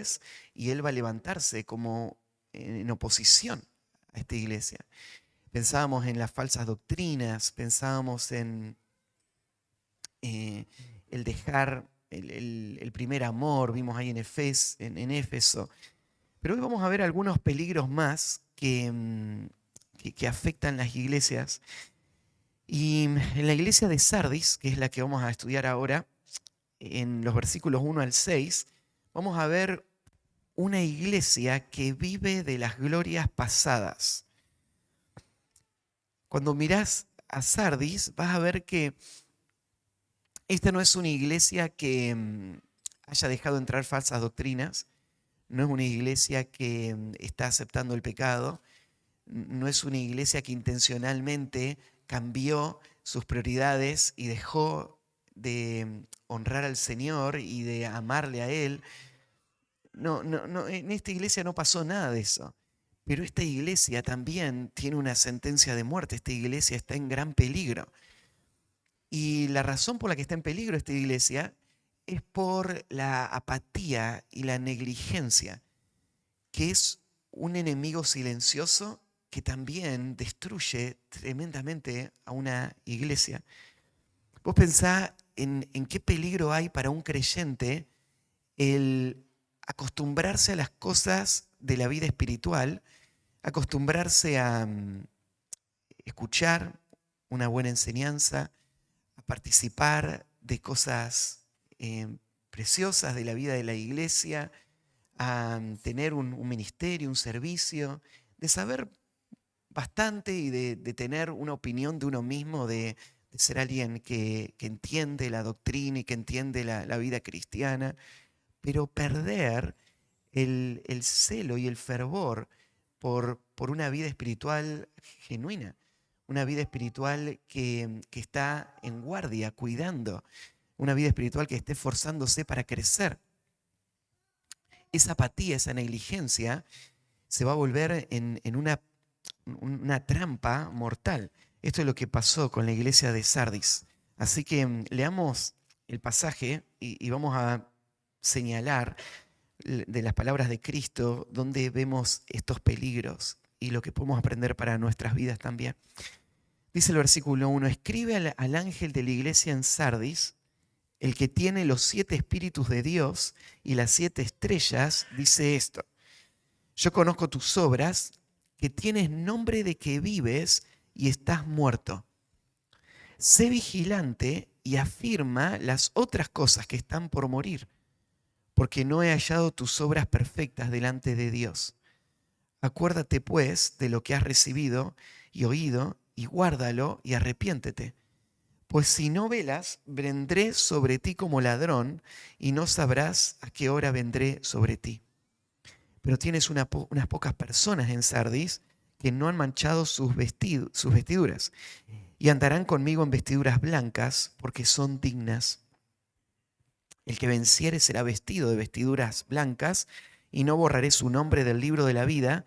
después y él va a levantarse como en oposición a esta iglesia. Pensábamos en las falsas doctrinas, pensábamos en eh, el dejar el primer amor, vimos ahí en Éfeso. Pero hoy vamos a ver algunos peligros más que afectan las iglesias. Y en la iglesia de Sardis, que es la que vamos a estudiar ahora, en los versículos 1 al 6, vamos a ver una iglesia que vive de las glorias pasadas. Cuando mirás a Sardis, vas a ver que esta no es una iglesia que haya dejado entrar falsas doctrinas, no es una iglesia que está aceptando el pecado, no es una iglesia que intencionalmente cambió sus prioridades y dejó de honrar al Señor y de amarle a Él. No, no, no, en esta iglesia no pasó nada de eso. Pero esta iglesia también tiene una sentencia de muerte. Esta iglesia está en gran peligro. Y la razón por la que está en peligro esta iglesia es por la apatía y la negligencia, que es un enemigo silencioso que también destruye tremendamente a una iglesia. Vos pensá en qué peligro hay para un creyente el acostumbrarse a las cosas de la vida espiritual, acostumbrarse a escuchar una buena enseñanza, a participar de cosas preciosas de la vida de la iglesia, a tener un ministerio, un servicio, de saber bastante y de tener una opinión de uno mismo, de ser alguien que entiende la doctrina y que entiende la vida cristiana, pero perder el celo y el fervor por una vida espiritual genuina, una vida espiritual que está en guardia, cuidando, una vida espiritual que esté esforzándose para crecer. Esa apatía, esa negligencia se va a volver en una trampa mortal. Esto es lo que pasó con la iglesia de Sardis. Así que leamos el pasaje y vamos a señalar de las palabras de Cristo donde vemos estos peligros y lo que podemos aprender para nuestras vidas también. Dice el versículo 1, escribe al ángel de la iglesia en Sardis, el que tiene los 7 espíritus de Dios y las 7 estrellas, dice esto: yo conozco tus obras, que tienes nombre de que vives y estás muerto. Sé vigilante y afirma las otras cosas que están por morir, porque no he hallado tus obras perfectas delante de Dios. Acuérdate pues de lo que has recibido y oído, y guárdalo y arrepiéntete. Pues si no velas, vendré sobre ti como ladrón, y no sabrás a qué hora vendré sobre ti. Pero tienes unas pocas personas en Sardis que no han manchado sus vestiduras, y andarán conmigo en vestiduras blancas, porque son dignas. El que venciere será vestido de vestiduras blancas, y no borraré su nombre del libro de la vida,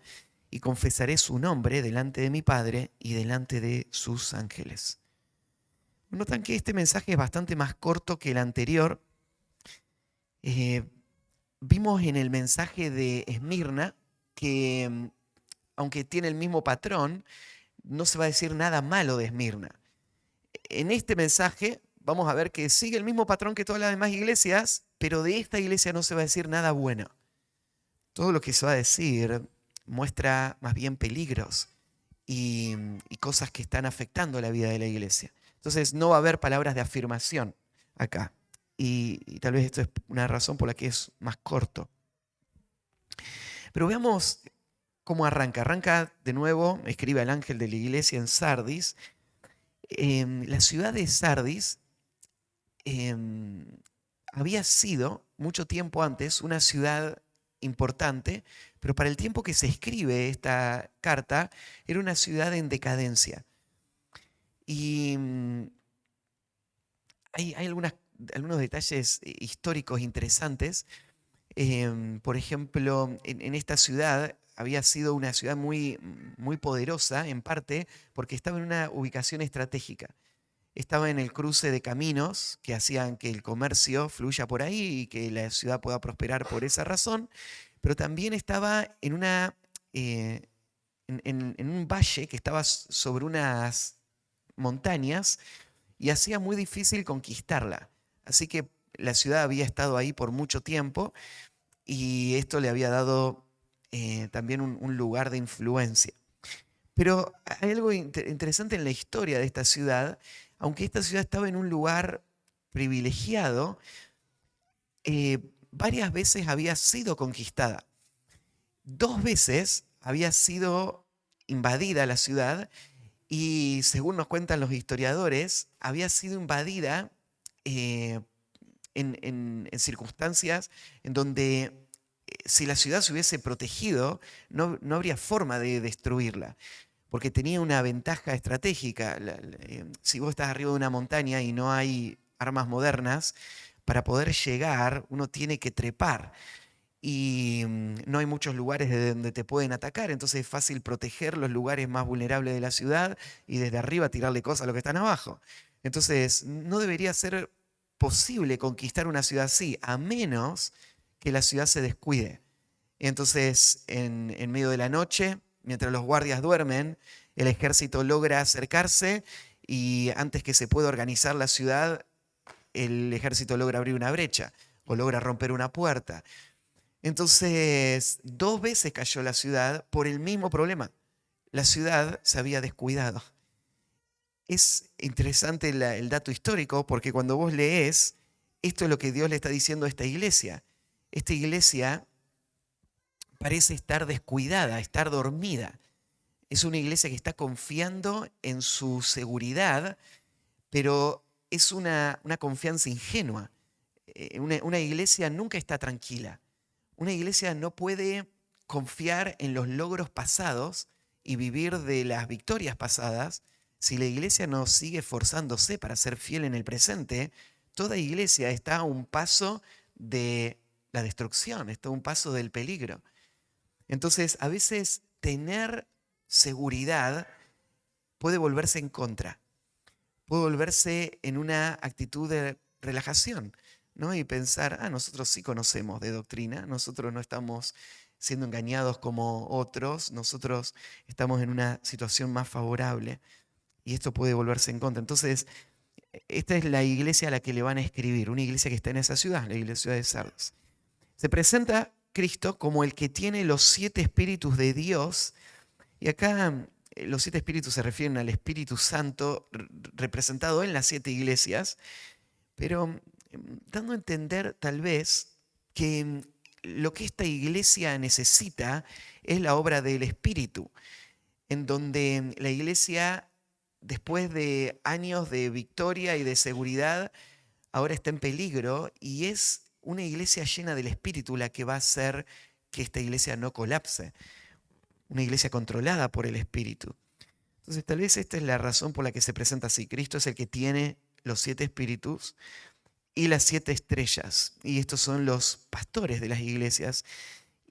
y confesaré su nombre delante de mi Padre y delante de sus ángeles. Notan que este mensaje es bastante más corto que el anterior. Vimos en el mensaje de Esmirna que, aunque tiene el mismo patrón, no se va a decir nada malo de Esmirna. En este mensaje vamos a ver que sigue el mismo patrón que todas las demás iglesias, pero de esta iglesia no se va a decir nada bueno. Todo lo que se va a decir muestra más bien peligros y cosas que están afectando la vida de la iglesia. Entonces no va a haber palabras de afirmación acá. Y tal vez esto es una razón por la que es más corto. Pero veamos cómo arranca. Arranca de nuevo, escribe al ángel de la iglesia en Sardis. La ciudad de Sardis había sido mucho tiempo antes una ciudad importante, pero para el tiempo que se escribe esta carta era una ciudad en decadencia. Y hay algunos detalles históricos interesantes. Por ejemplo, en esta ciudad había sido una ciudad muy, muy poderosa, en parte porque estaba en una ubicación estratégica. estaba en el cruce de caminos que hacían que el comercio fluya por ahí y que la ciudad pueda prosperar por esa razón, pero también estaba eh, en un valle que estaba sobre unas montañas y hacía muy difícil conquistarla. Así que la ciudad había estado ahí por mucho tiempo y esto le había dado también un lugar de influencia. Pero hay algo interesante en la historia de esta ciudad. Aunque esta ciudad estaba en un lugar privilegiado, varias veces había sido conquistada. 2 veces había sido invadida la ciudad y, según nos cuentan los historiadores, había sido invadida eh, en circunstancias en donde si la ciudad se hubiese protegido, no habría forma de destruirla, porque tenía una ventaja estratégica. Si vos estás arriba de una montaña y no hay armas modernas, para poder llegar uno tiene que trepar y no hay muchos lugares de donde te pueden atacar, entonces es fácil proteger los lugares más vulnerables de la ciudad y desde arriba tirarle cosas a los que están abajo. Entonces no debería ser posible conquistar una ciudad así, a menos que la ciudad se descuide. Entonces, en medio de la noche, mientras los guardias duermen, el ejército logra acercarse y antes que se pueda organizar la ciudad, el ejército logra abrir una brecha o logra romper una puerta. Entonces, 2 veces cayó la ciudad por el mismo problema. La ciudad se había descuidado. Es interesante el dato histórico porque cuando vos lees, esto es lo que Dios le está diciendo a esta iglesia. Esta iglesia parece estar descuidada, estar dormida. Es una iglesia que está confiando en su seguridad, pero es una confianza ingenua. Una iglesia nunca está tranquila. Una iglesia no puede confiar en los logros pasados y vivir de las victorias pasadas. Si la iglesia no sigue esforzándose para ser fiel en el presente, toda iglesia está a un paso de la destrucción, está a un paso del peligro. Entonces, a veces tener seguridad puede volverse en contra, puede volverse en una actitud de relajación, ¿no? Y pensar, nosotros sí conocemos de doctrina, nosotros no estamos siendo engañados como otros, nosotros estamos en una situación más favorable y esto puede volverse en contra. Entonces, esta es la iglesia a la que le van a escribir, una iglesia que está en esa ciudad, la iglesia de Sardes. Se presenta Cristo como el que tiene los 7 espíritus de Dios, y acá los 7 espíritus se refieren al Espíritu Santo representado en las 7 iglesias, pero dando a entender tal vez que lo que esta iglesia necesita es la obra del Espíritu, en donde la iglesia, después de años de victoria y de seguridad, ahora está en peligro y es una iglesia llena del Espíritu la que va a hacer que esta iglesia no colapse, una iglesia controlada por el Espíritu. Entonces tal vez esta es la razón por la que se presenta así. Cristo es el que tiene los 7 espíritus y las 7 estrellas, y estos son los pastores de las iglesias,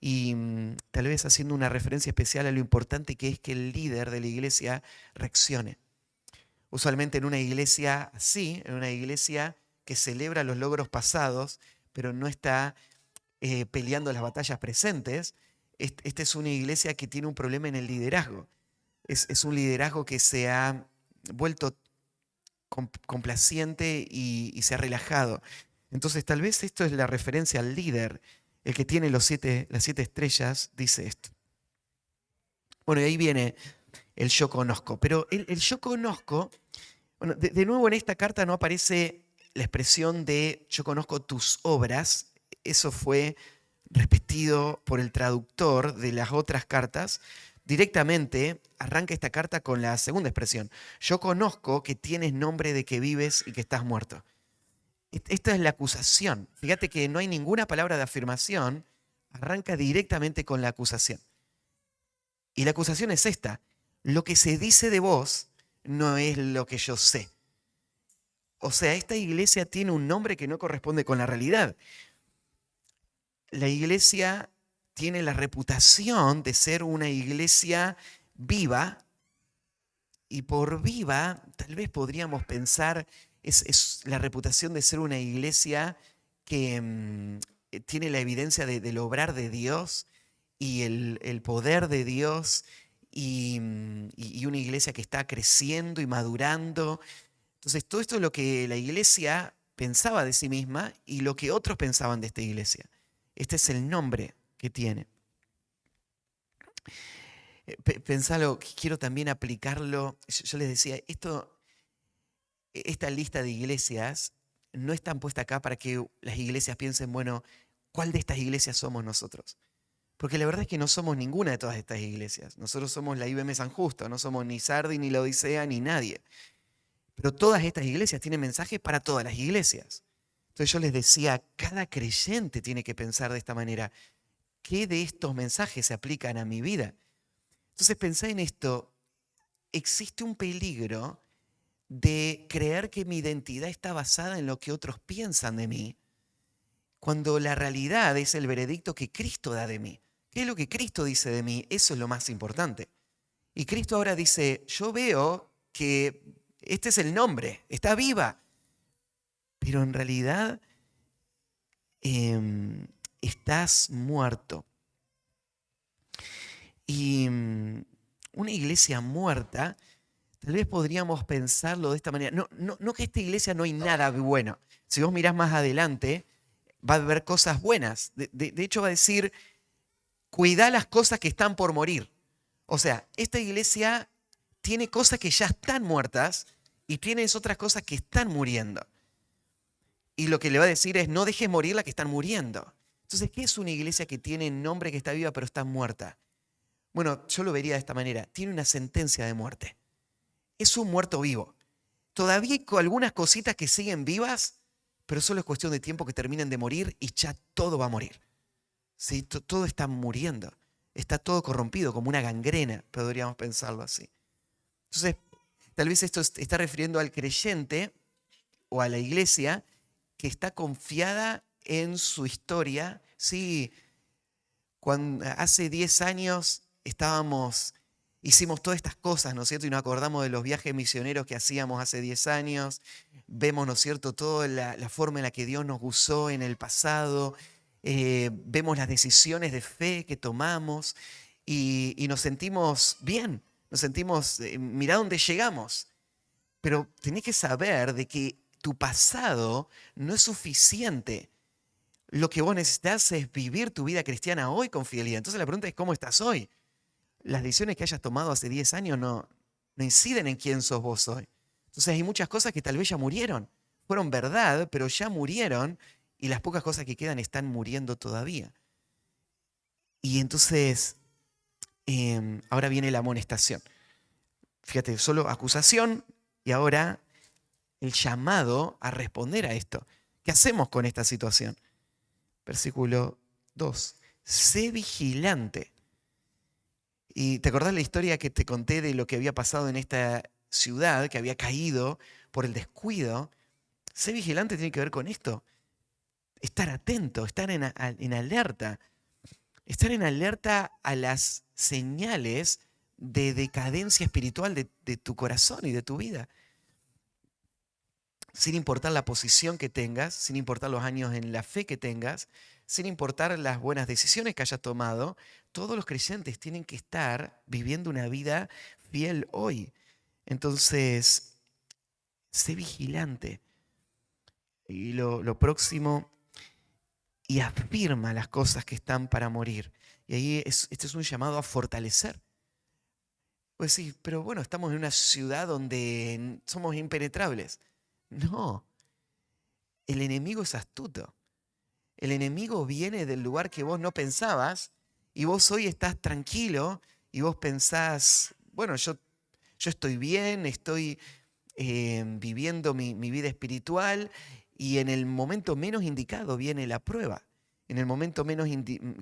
y tal vez haciendo una referencia especial a lo importante que es que el líder de la iglesia reaccione. Usualmente en una iglesia así, en una iglesia que celebra los logros pasados, pero no está peleando las batallas presentes, esta es una iglesia que tiene un problema en el liderazgo. Es un liderazgo que se ha vuelto complaciente y se ha relajado. Entonces tal vez esto es la referencia al líder, el que tiene las 7 estrellas, dice esto. Bueno, y ahí viene el yo conozco, pero el yo conozco, bueno, de nuevo en esta carta no aparece la expresión de yo conozco tus obras, eso fue repetido por el traductor de las otras cartas. Directamente arranca esta carta con la segunda expresión. Yo conozco que tienes nombre de que vives y que estás muerto. Esta es la acusación. Fíjate que no hay ninguna palabra de afirmación, arranca directamente con la acusación. Y la acusación es esta: lo que se dice de vos no es lo que yo sé. O sea, esta iglesia tiene un nombre que no corresponde con la realidad. La iglesia tiene la reputación de ser una iglesia viva y por viva, tal vez podríamos pensar, es la reputación de ser una iglesia que tiene la evidencia del obrar de Dios y el poder de Dios y una iglesia que está creciendo y madurando. Entonces, todo esto es lo que la iglesia pensaba de sí misma y lo que otros pensaban de esta iglesia. Este es el nombre que tiene. Pensalo, quiero también aplicarlo. Yo les decía, esta lista de iglesias no están puesta acá para que las iglesias piensen, bueno, ¿cuál de estas iglesias somos nosotros? Porque la verdad es que no somos ninguna de todas estas iglesias. Nosotros somos la IBM San Justo, no somos ni Sardi, ni la Odisea, ni nadie. Pero todas estas iglesias tienen mensajes para todas las iglesias. Entonces yo les decía, cada creyente tiene que pensar de esta manera. ¿Qué de estos mensajes se aplican a mi vida? Entonces pensé en esto. Existe un peligro de creer que mi identidad está basada en lo que otros piensan de mí, cuando la realidad es el veredicto que Cristo da de mí. ¿Qué es lo que Cristo dice de mí? Eso es lo más importante. Y Cristo ahora dice, yo veo que este es el nombre, está viva, pero en realidad estás muerto. Y una iglesia muerta, tal vez podríamos pensarlo de esta manera. No que esta iglesia no hay nada bueno. Si vos mirás más adelante, va a haber cosas buenas. De hecho va a decir, cuidá las cosas que están por morir. O sea, esta iglesia tiene cosas que ya están muertas y tienes otras cosas que están muriendo. Y lo que le va a decir es, no dejes morir las que están muriendo. Entonces, ¿qué es una iglesia que tiene nombre que está viva pero está muerta? Bueno, yo lo vería de esta manera. Tiene una sentencia de muerte. Es un muerto vivo. Todavía hay algunas cositas que siguen vivas, pero solo es cuestión de tiempo que terminen de morir y ya todo va a morir. ¿Sí? Todo está muriendo. Está todo corrompido, como una gangrena, podríamos pensarlo así. Entonces, tal vez esto está refiriendo al creyente o a la iglesia que está confiada en su historia. Sí, cuando hace 10 años hicimos todas estas cosas, ¿no es cierto? Y nos acordamos de los viajes misioneros que hacíamos hace 10 años. Vemos, ¿no es cierto?, toda la forma en la que Dios nos usó en el pasado. Vemos las decisiones de fe que tomamos y nos sentimos bien. Nos sentimos, mirá dónde llegamos. Pero tenés que saber de que tu pasado no es suficiente. Lo que vos necesitas es vivir tu vida cristiana hoy con fidelidad. Entonces la pregunta es, ¿cómo estás hoy? Las decisiones que hayas tomado hace 10 años no inciden en quién sos vos hoy. Entonces hay muchas cosas que tal vez ya murieron. Fueron verdad, pero ya murieron y las pocas cosas que quedan están muriendo todavía. Y entonces, ahora viene la amonestación. Fíjate, solo acusación y ahora el llamado a responder a esto. ¿Qué hacemos con esta situación? Versículo 2. Sé vigilante. ¿Y te acordás la historia que te conté de lo que había pasado en esta ciudad, que había caído por el descuido? Sé vigilante tiene que ver con esto. Estar atento, estar en alerta. Estar en alerta a las señales de decadencia espiritual de tu corazón y de tu vida. Sin importar la posición que tengas, sin importar los años en la fe que tengas, sin importar las buenas decisiones que hayas tomado, todos los creyentes tienen que estar viviendo una vida fiel hoy. Entonces, sé vigilante. Y lo próximo, y afirma las cosas que están para morir. Y ahí este es un llamado a fortalecer. Pues sí, pero bueno, estamos en una ciudad donde somos impenetrables. No, el enemigo es astuto. El enemigo viene del lugar que vos no pensabas y vos hoy estás tranquilo y vos pensás, bueno, yo estoy bien, estoy viviendo mi vida espiritual y en el momento menos indicado viene la prueba. En el momento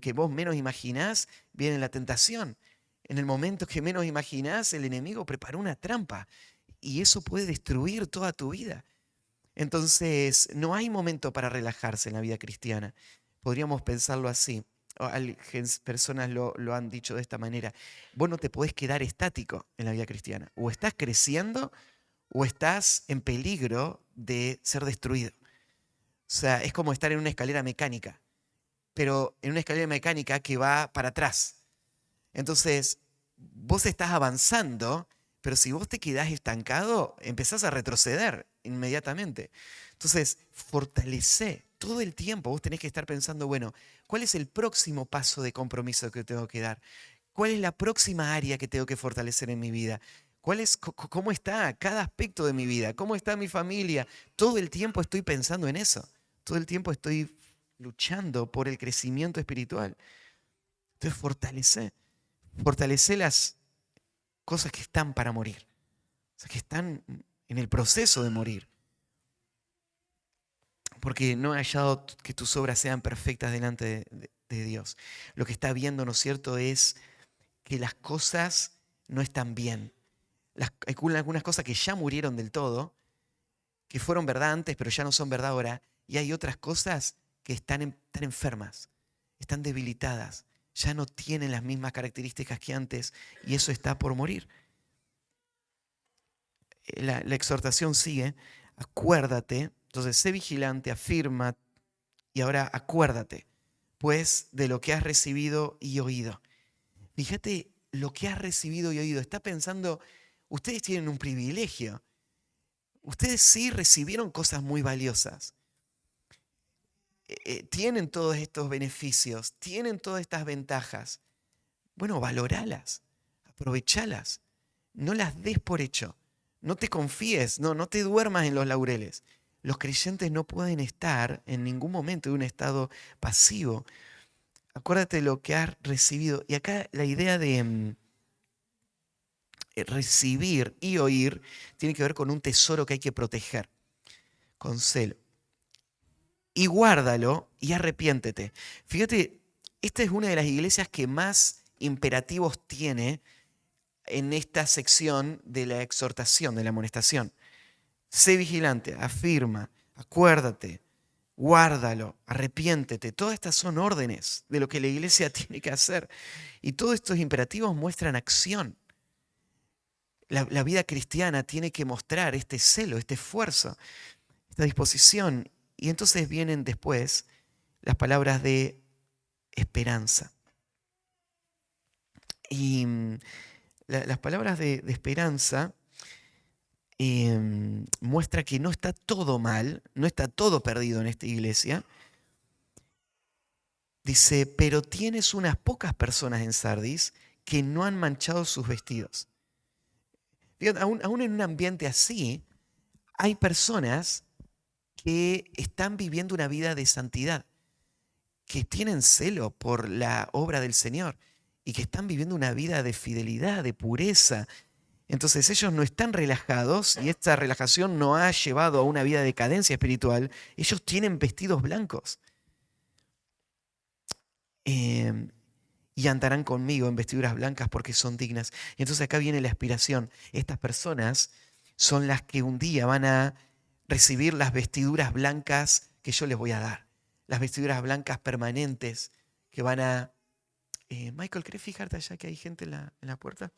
que vos menos imaginás viene la tentación. En el momento que menos imaginás el enemigo preparó una trampa y eso puede destruir toda tu vida. Entonces, no hay momento para relajarse en la vida cristiana. Podríamos pensarlo así. personas lo han dicho de esta manera. Vos no te podés quedar estático en la vida cristiana. O estás creciendo o estás en peligro de ser destruido. O sea, es como estar en una escalera mecánica, pero en una escalera mecánica que va para atrás. Entonces, vos estás avanzando, pero si vos te quedás estancado, empezás a retroceder inmediatamente. Entonces, fortalece todo el tiempo. Vos tenés que estar pensando, bueno, ¿cuál es el próximo paso de compromiso que tengo que dar? ¿Cuál es la próxima área que tengo que fortalecer en mi vida? ¿Cómo está cada aspecto de mi vida? ¿Cómo está mi familia? Todo el tiempo estoy pensando en eso. Todo el tiempo estoy luchando por el crecimiento espiritual. Entonces, fortalece las cosas que están para morir, o sea, que están en el proceso de morir. Porque no he hallado que tus obras sean perfectas delante de Dios. Lo que está viendo, ¿no es cierto?, es que las cosas no están bien. Hay algunas cosas que ya murieron del todo, que fueron verdad antes, pero ya no son verdad ahora. Y hay otras cosas que están enfermas, están debilitadas, ya no tienen las mismas características que antes y eso está por morir. La exhortación sigue, acuérdate, entonces sé vigilante, afirma y ahora acuérdate, pues de lo que has recibido y oído. Fíjate lo que has recibido y oído. Está pensando, ustedes tienen un privilegio. Ustedes sí recibieron cosas muy valiosas. Tienen todos estos beneficios, tienen todas estas ventajas. Bueno, valoralas, aprovechalas, no las des por hecho, no te confíes, no te duermas en los laureles. Los creyentes no pueden estar en ningún momento en un estado pasivo. Acuérdate de lo que has recibido. Y acá la idea de recibir y oír tiene que ver con un tesoro que hay que proteger con celo. Y guárdalo y arrepiéntete. Fíjate, esta es una de las iglesias que más imperativos tiene en esta sección de la exhortación, de la amonestación. Sé vigilante, afirma, acuérdate, guárdalo, arrepiéntete. Todas estas son órdenes de lo que la iglesia tiene que hacer. Y todos estos imperativos muestran acción. La vida cristiana tiene que mostrar este celo, este esfuerzo, esta disposición. Y entonces vienen después las palabras de esperanza. Y las palabras de esperanza muestra que no está todo mal, no está todo perdido en esta iglesia. Dice, pero tienes unas pocas personas en Sardis que no han manchado sus vestidos. Fíjate, aún en un ambiente así, hay personas que están viviendo una vida de santidad, que tienen celo por la obra del Señor y que están viviendo una vida de fidelidad, de pureza. Entonces ellos no están relajados y esta relajación no ha llevado a una vida de decadencia espiritual. Ellos tienen vestidos blancos. Y andarán conmigo en vestiduras blancas porque son dignas. Y entonces acá viene la aspiración. Estas personas son las que un día van a recibir las vestiduras blancas que yo les voy a dar. Las vestiduras blancas permanentes que van a... Michael, ¿querés fijarte allá que hay gente en la puerta?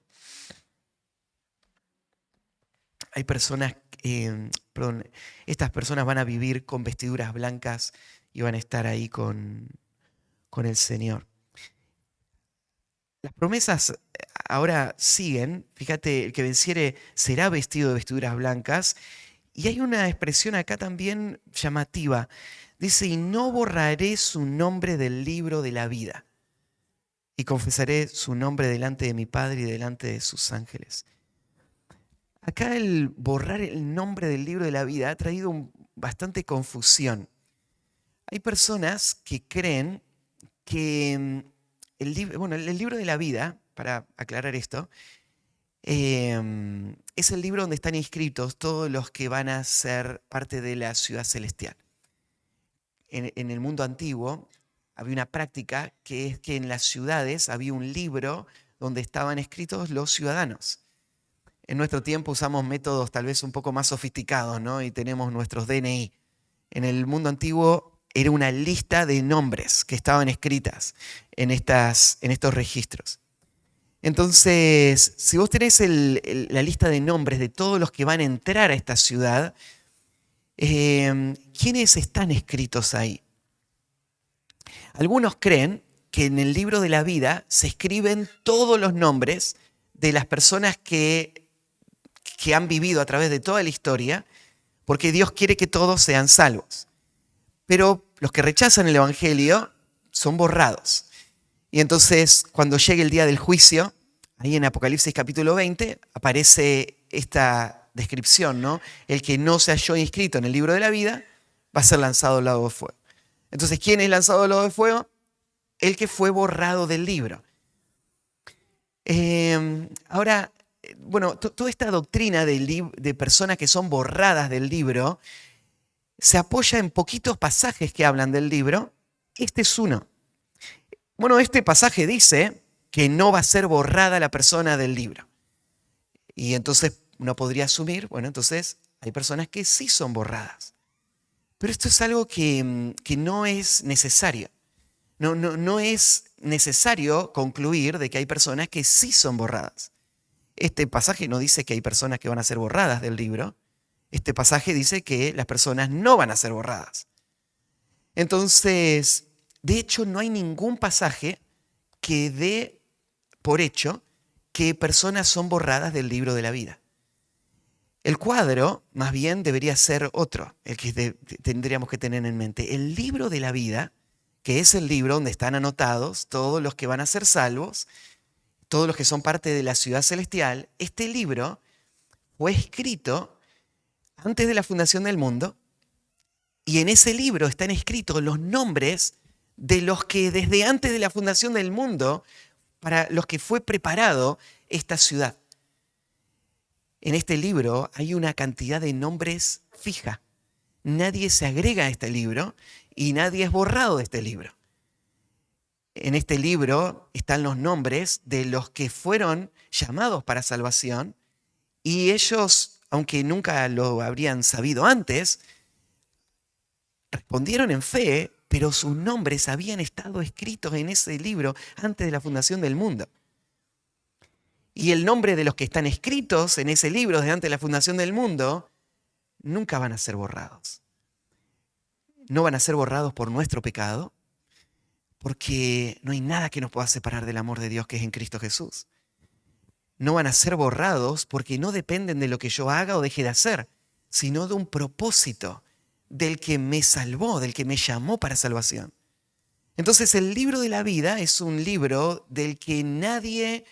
Hay personas, perdón, estas personas van a vivir con vestiduras blancas y van a estar ahí con el Señor. Las promesas ahora siguen. Fíjate, el que venciere será vestido de vestiduras blancas. Y hay una expresión acá también llamativa. Dice, y no borraré su nombre del libro de la vida. Y confesaré su nombre delante de mi Padre y delante de sus ángeles. Acá el borrar el nombre del libro de la vida ha traído bastante confusión. Hay personas que creen que el libro de la vida, para aclarar esto, es el libro donde están inscritos todos los que van a ser parte de la ciudad celestial. En el mundo antiguo había una práctica que es que en las ciudades había un libro donde estaban escritos los ciudadanos. En nuestro tiempo usamos métodos tal vez un poco más sofisticados, ¿no? Y tenemos nuestros DNI. En el mundo antiguo era una lista de nombres que estaban escritas en estos registros. Entonces, si vos tenés la lista de nombres de todos los que van a entrar a esta ciudad, ¿quiénes están escritos ahí? Algunos creen que en el libro de la vida se escriben todos los nombres de las personas que han vivido a través de toda la historia, porque Dios quiere que todos sean salvos. Pero los que rechazan el Evangelio son borrados. Y entonces, cuando llegue el día del juicio, ahí en Apocalipsis capítulo 20, aparece esta descripción, ¿no? El que no se halló inscrito en el libro de la vida va a ser lanzado al lago de fuego. Entonces, ¿quién es lanzado al lago de fuego? El que fue borrado del libro. Ahora, bueno, toda esta doctrina de personas que son borradas del libro se apoya en poquitos pasajes que hablan del libro. Este es uno. Bueno, este pasaje dice que no va a ser borrada la persona del libro. Y entonces uno podría asumir, bueno, entonces hay personas que sí son borradas. Pero esto es algo que no es necesario. No es necesario concluir de que hay personas que sí son borradas. Este pasaje no dice que hay personas que van a ser borradas del libro. Este pasaje dice que las personas no van a ser borradas. Entonces, de hecho, no hay ningún pasaje que dé por hecho que personas son borradas del libro de la vida. El cuadro, más bien, debería ser otro, el que tendríamos que tener en mente. El libro de la vida, que es el libro donde están anotados todos los que van a ser salvos, todos los que son parte de la ciudad celestial, este libro fue escrito antes de la fundación del mundo, y en ese libro están escritos los nombres de los que desde antes de la fundación del mundo, para los que fue preparado esta ciudad. En este libro hay una cantidad de nombres fija. Nadie se agrega a este libro y nadie es borrado de este libro. En este libro están los nombres de los que fueron llamados para salvación, y ellos, aunque nunca lo habrían sabido antes, respondieron en fe, pero sus nombres habían estado escritos en ese libro antes de la fundación del mundo. Y el nombre de los que están escritos en ese libro desde antes de la fundación del mundo nunca van a ser borrados. No van a ser borrados por nuestro pecado, porque no hay nada que nos pueda separar del amor de Dios que es en Cristo Jesús. No van a ser borrados porque no dependen de lo que yo haga o deje de hacer, sino de un propósito del que me salvó, del que me llamó para salvación. Entonces el libro de la vida es un libro del que nadie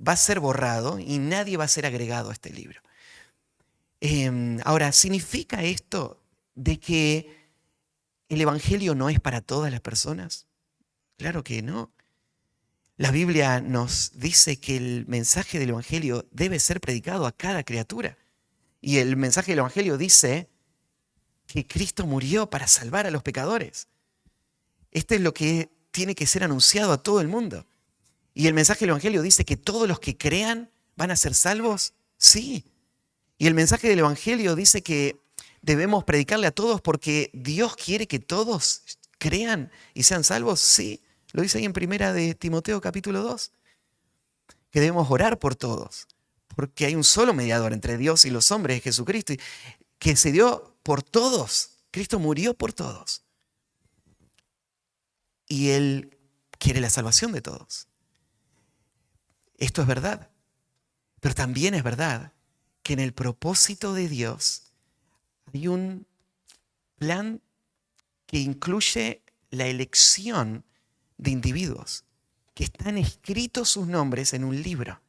va a ser borrado y nadie va a ser agregado a este libro. Ahora, ¿significa esto de que el Evangelio no es para todas las personas? Claro que no. La Biblia nos dice que el mensaje del Evangelio debe ser predicado a cada criatura. Y el mensaje del Evangelio dice que Cristo murió para salvar a los pecadores. Esto es lo que tiene que ser anunciado a todo el mundo. Y el mensaje del Evangelio dice que todos los que crean van a ser salvos. Sí. Y el mensaje del Evangelio dice que debemos predicarle a todos porque Dios quiere que todos crean y sean salvos. Sí. Lo dice ahí en 1 de Timoteo capítulo 2. Que debemos orar por todos. Porque hay un solo mediador entre Dios y los hombres, Jesucristo, que se dio por todos. Cristo murió por todos. Y Él quiere la salvación de todos. Esto es verdad. Pero también es verdad que en el propósito de Dios hay un plan que incluye la elección de individuos que están escritos sus nombres en un libro.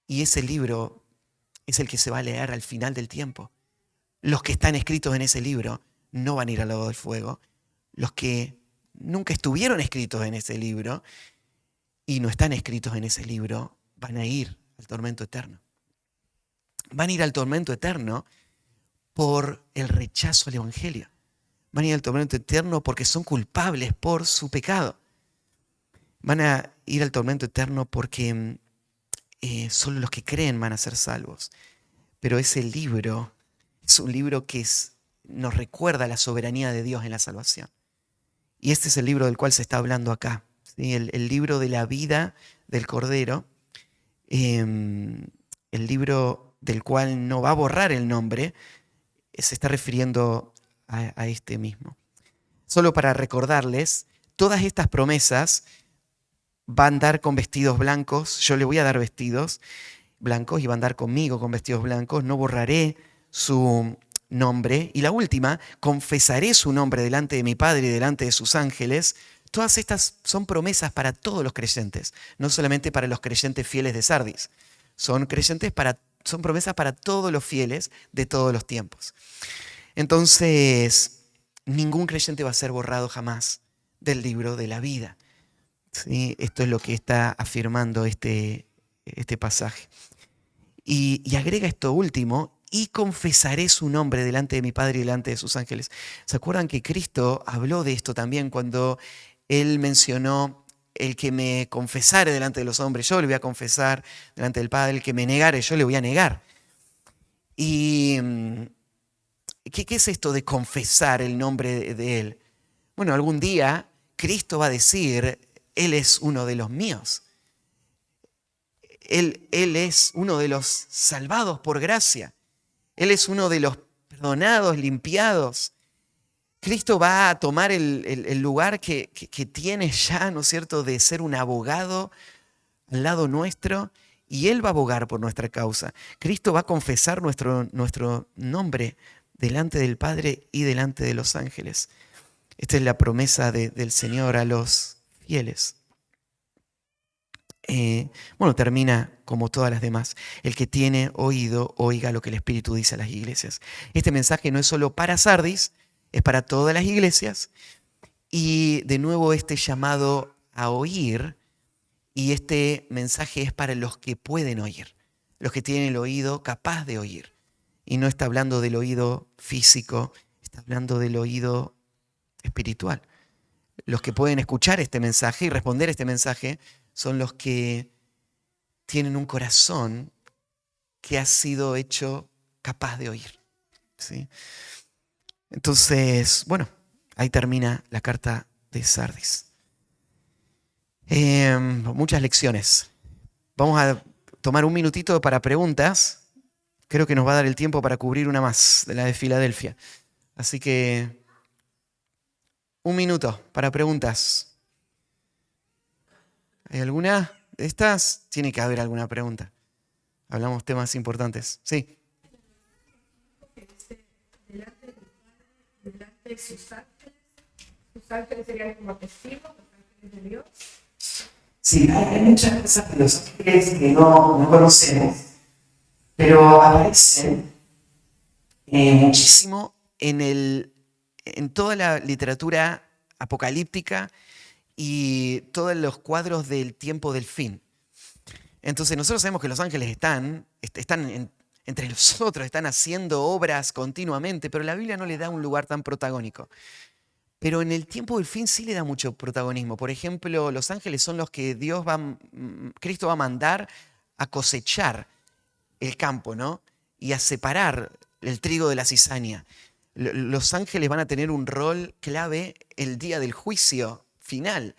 Y ese libro es el que se va a leer al final del tiempo. Los que están escritos en ese libro no van a ir al lago del fuego. Los que nunca estuvieron escritos en ese libro y no están escritos en ese libro van a ir al tormento eterno. Van a ir al tormento eterno por el rechazo al Evangelio. Van a ir al tormento eterno porque son culpables por su pecado. Van a ir al tormento eterno porque solo los que creen van a ser salvos. Pero ese libro es un libro que nos recuerda la soberanía de Dios en la salvación. Y este es el libro del cual se está hablando acá, ¿sí? El libro de la vida del Cordero, el libro del cual no va a borrar el nombre, se está refiriendo a este mismo. Solo para recordarles, todas estas promesas va a andar con vestidos blancos, yo le voy a dar vestidos blancos y va a andar conmigo con vestidos blancos, no borraré su nombre. Y la última, confesaré su nombre delante de mi Padre y delante de sus ángeles. Todas estas son promesas para todos los creyentes, no solamente para los creyentes fieles de Sardis. Son promesas para todos los fieles de todos los tiempos. Entonces, ningún creyente va a ser borrado jamás del libro de la vida. ¿Sí? Esto es lo que está afirmando este pasaje. Y agrega esto último, y confesaré su nombre delante de mi Padre y delante de sus ángeles. ¿Se acuerdan que Cristo habló de esto también cuando Él mencionó: el que me confesare delante de los hombres, yo le voy a confesar delante del Padre; el que me negare, yo le voy a negar? ¿Y qué es esto de confesar el nombre de Él? Bueno, algún día Cristo va a decir: Él es uno de los míos. Él es uno de los salvados por gracia. Él es uno de los perdonados, limpiados. Cristo va a tomar el lugar que tiene ya, ¿no es cierto?, de ser un abogado al lado nuestro, y Él va a abogar por nuestra causa. Cristo va a confesar nuestro nombre delante del Padre y delante de los ángeles. Esta es la promesa del Señor a los fieles. Termina como todas las demás. El que tiene oído, oiga lo que el Espíritu dice a las iglesias. Este mensaje no es solo para Sardis, es para todas las iglesias. Y de nuevo este llamado a oír, y este mensaje es para los que pueden oír, los que tienen el oído capaz de oír. Y no está hablando del oído físico, está hablando del oído espiritual. Los que pueden escuchar este mensaje y responder este mensaje son los que tienen un corazón que ha sido hecho capaz de oír, ¿sí? Entonces, ahí termina la carta de Sardis. Muchas lecciones. Vamos a tomar un minutito para preguntas. Creo que nos va a dar el tiempo para cubrir una más, de la de Filadelfia. Así que, un minuto para preguntas. ¿Hay alguna de estas? Tiene que haber alguna pregunta. Hablamos temas importantes. Sí. Delante de sus ángeles serían como testigos, los ángeles de Dios. Sí, hay muchas cosas de los ángeles que no conocemos, pero aparecen muchísimo en toda la literatura apocalíptica y todos los cuadros del tiempo del fin. Entonces nosotros sabemos que los ángeles están entre nosotros, están haciendo obras continuamente, pero la Biblia no le da un lugar tan protagónico. Pero en el tiempo del fin sí le da mucho protagonismo. Por ejemplo, los ángeles son los que Cristo va a mandar a cosechar el campo, ¿no? Y a separar el trigo de la cizaña. Los ángeles van a tener un rol clave el día del juicio final,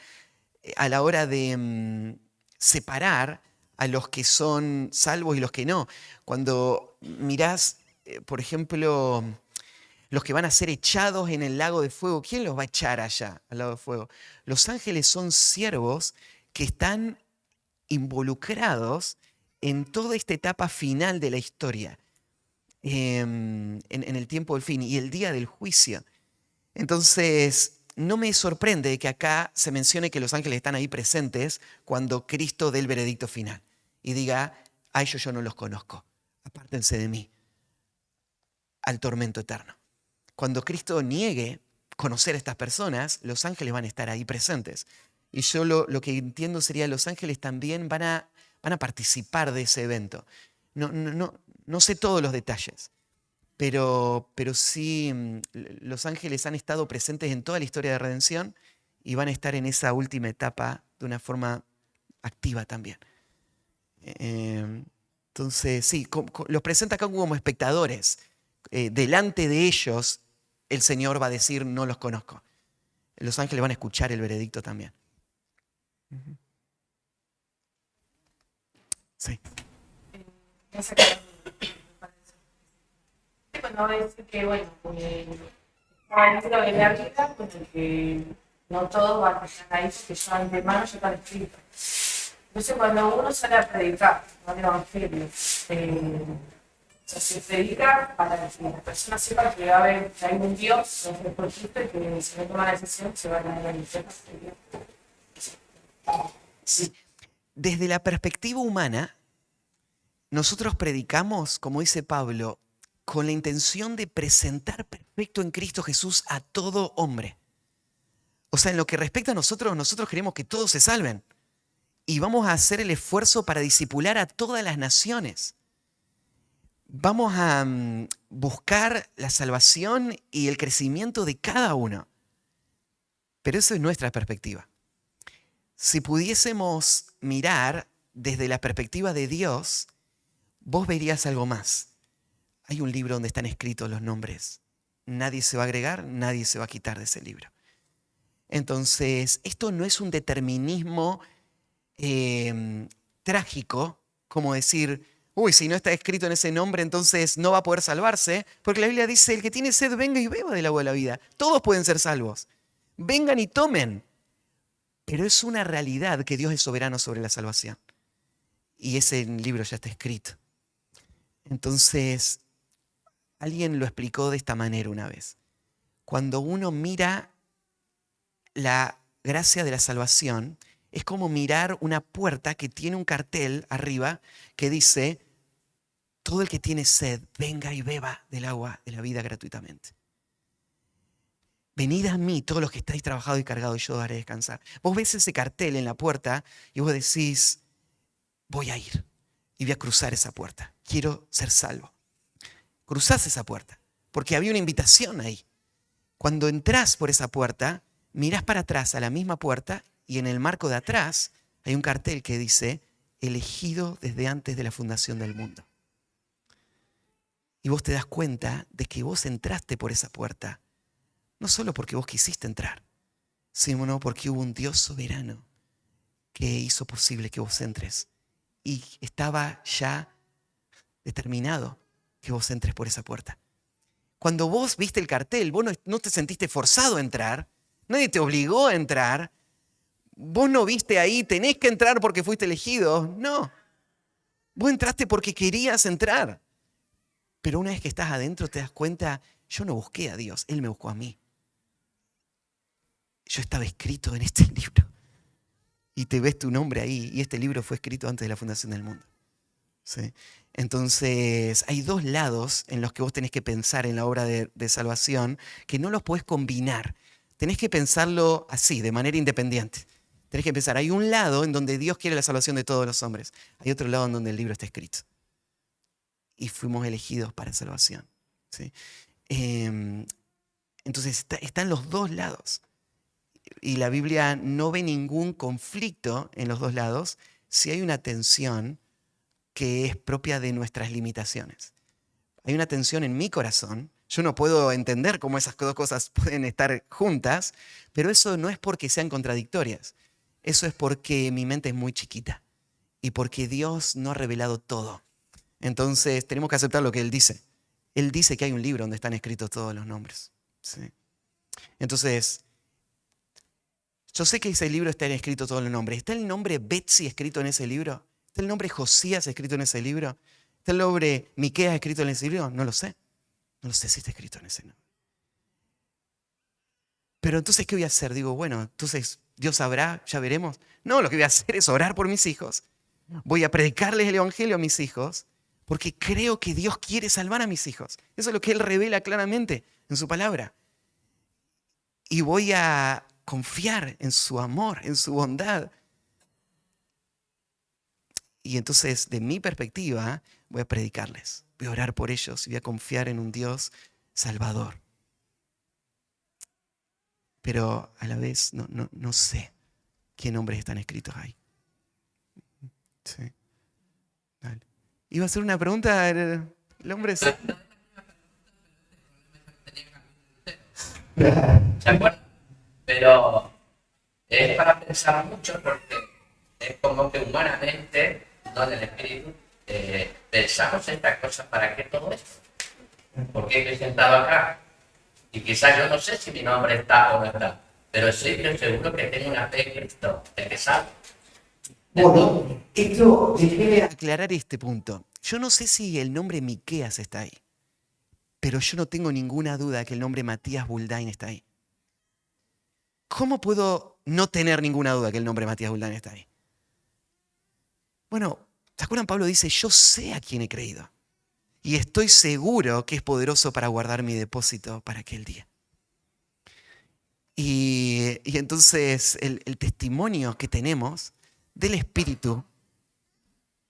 a la hora de separar a los que son salvos y los que no. Cuando mirás, por ejemplo, los que van a ser echados en el lago de fuego, ¿quién los va a echar allá al lago de fuego? Los ángeles son siervos que están involucrados en toda esta etapa final de la historia, en el tiempo del fin y el día del juicio. Entonces, no me sorprende que acá se mencione que los ángeles están ahí presentes cuando Cristo dé el veredicto final y diga: a ellos yo no los conozco, apártense de mí, al tormento eterno. Cuando Cristo niegue conocer a estas personas, los ángeles van a estar ahí presentes. Y yo lo que entiendo sería: los ángeles también van a participar de ese evento. No sé todos los detalles, pero sí los ángeles han estado presentes en toda la historia de redención y van a estar en esa última etapa de una forma activa también. Entonces, sí, los presenta acá como espectadores. Delante de ellos el Señor va a decir, no los conozco. Los ángeles van a escuchar el veredicto también. Sí. Cuando dice que, bueno, está el libro de la vida, pues que no todos van a estar ahí, porque yo antemano ya están escritos. Entonces, cuando uno sale a predicar, ¿no? El evangelio, o sea, se predica para que las personas sepan que va a haber, que hay un Dios, que es por Cristo, y que si no toma la decisión se va a tener el infierno. Sí. Desde la perspectiva humana, nosotros predicamos, como dice Pablo, con la intención de presentar perfecto en Cristo Jesús a todo hombre. O sea, en lo que respecta a nosotros, nosotros queremos que todos se salven. Y vamos a hacer el esfuerzo para discipular a todas las naciones. Vamos a buscar la salvación y el crecimiento de cada uno. Pero eso es nuestra perspectiva. Si pudiésemos mirar desde la perspectiva de Dios, vos verías algo más. Hay un libro donde están escritos los nombres. Nadie se va a agregar, nadie se va a quitar de ese libro. Entonces, esto no es un determinismo trágico, como decir, uy, si no está escrito en ese nombre, entonces no va a poder salvarse, porque la Biblia dice, el que tiene sed, venga y beba del agua de la vida. Todos pueden ser salvos. Vengan y tomen. Pero es una realidad que Dios es soberano sobre la salvación. Y ese libro ya está escrito. Entonces, alguien lo explicó de esta manera una vez. Cuando uno mira la gracia de la salvación, es como mirar una puerta que tiene un cartel arriba que dice, todo el que tiene sed, venga y beba del agua de la vida gratuitamente. Venid a mí, todos los que estáis trabajados y cargados, y yo os haré descansar. Vos ves ese cartel en la puerta y vos decís, voy a ir y voy a cruzar esa puerta. Quiero ser salvo. Cruzás esa puerta, porque había una invitación ahí. Cuando entrás por esa puerta, mirás para atrás a la misma puerta y en el marco de atrás hay un cartel que dice, elegido desde antes de la fundación del mundo. Y vos te das cuenta de que vos entraste por esa puerta, no solo porque vos quisiste entrar, sino porque hubo un Dios soberano que hizo posible que vos entres. Y estaba ya determinado que vos entres por esa puerta. Cuando vos viste el cartel, vos no te sentiste forzado a entrar, nadie te obligó a entrar, vos no viste ahí, tenés que entrar porque fuiste elegido. No, vos entraste porque querías entrar. Pero una vez que estás adentro te das cuenta, yo no busqué a Dios, Él me buscó a mí. Yo estaba escrito en este libro. Y te ves tu nombre ahí, y este libro fue escrito antes de la fundación del mundo. ¿Sí? Entonces, hay dos lados en los que vos tenés que pensar en la obra de salvación que no los podés combinar. Tenés que pensarlo así, de manera independiente. Tenés que pensar, hay un lado en donde Dios quiere la salvación de todos los hombres. Hay otro lado en donde el libro está escrito. Y fuimos elegidos para salvación. ¿Sí? Entonces, están los dos lados. Y la Biblia no ve ningún conflicto en los dos lados si hay una tensión que es propia de nuestras limitaciones. Hay una tensión en mi corazón. Yo no puedo entender cómo esas dos cosas pueden estar juntas, pero eso no es porque sean contradictorias. Eso es porque mi mente es muy chiquita y porque Dios no ha revelado todo. Entonces tenemos que aceptar lo que Él dice. Él dice que hay un libro donde están escritos todos los nombres. ¿Sí? Entonces, yo sé que ese libro está escrito todos los nombres. ¿Está el nombre Betsy escrito en ese libro? ¿Está el nombre Josías escrito en ese libro? ¿Está el nombre Miqueas escrito en ese libro? No lo sé. No lo sé si está escrito en ese nombre. Pero entonces, ¿qué voy a hacer? Digo, bueno, entonces Dios sabrá, ya veremos. No, lo que voy a hacer es orar por mis hijos. Voy a predicarles el evangelio a mis hijos porque creo que Dios quiere salvar a mis hijos. Eso es lo que Él revela claramente en su palabra. Y voy a confiar en su amor, en su bondad. Y entonces, de mi perspectiva, voy a predicarles, voy a orar por ellos y voy a confiar en un Dios salvador. Pero a la vez no sé qué nombres están escritos ahí. Sí. Dale. ¿Iba a hacer una pregunta el hombre? ¿Se acuerdan? Pero es para pensar mucho porque es como que humanamente, no en el espíritu, pensamos estas cosas. ¿Para qué todo esto? ¿Por qué estoy sentado acá? Y quizás yo no sé si mi nombre está o no está, pero sí que seguro que tengo una fe en Cristo, el que sabe. Bueno, esto déjeme aclarar este punto. Yo no sé si el nombre Miqueas está ahí, pero yo no tengo ninguna duda que el nombre Matías Buldain está ahí. ¿Cómo puedo no tener ninguna duda que el nombre Matías Buldain está ahí? Bueno, ¿se acuerdan? Pablo dice, yo sé a quién he creído y estoy seguro que es poderoso para guardar mi depósito para aquel día. Y entonces el testimonio que tenemos del Espíritu,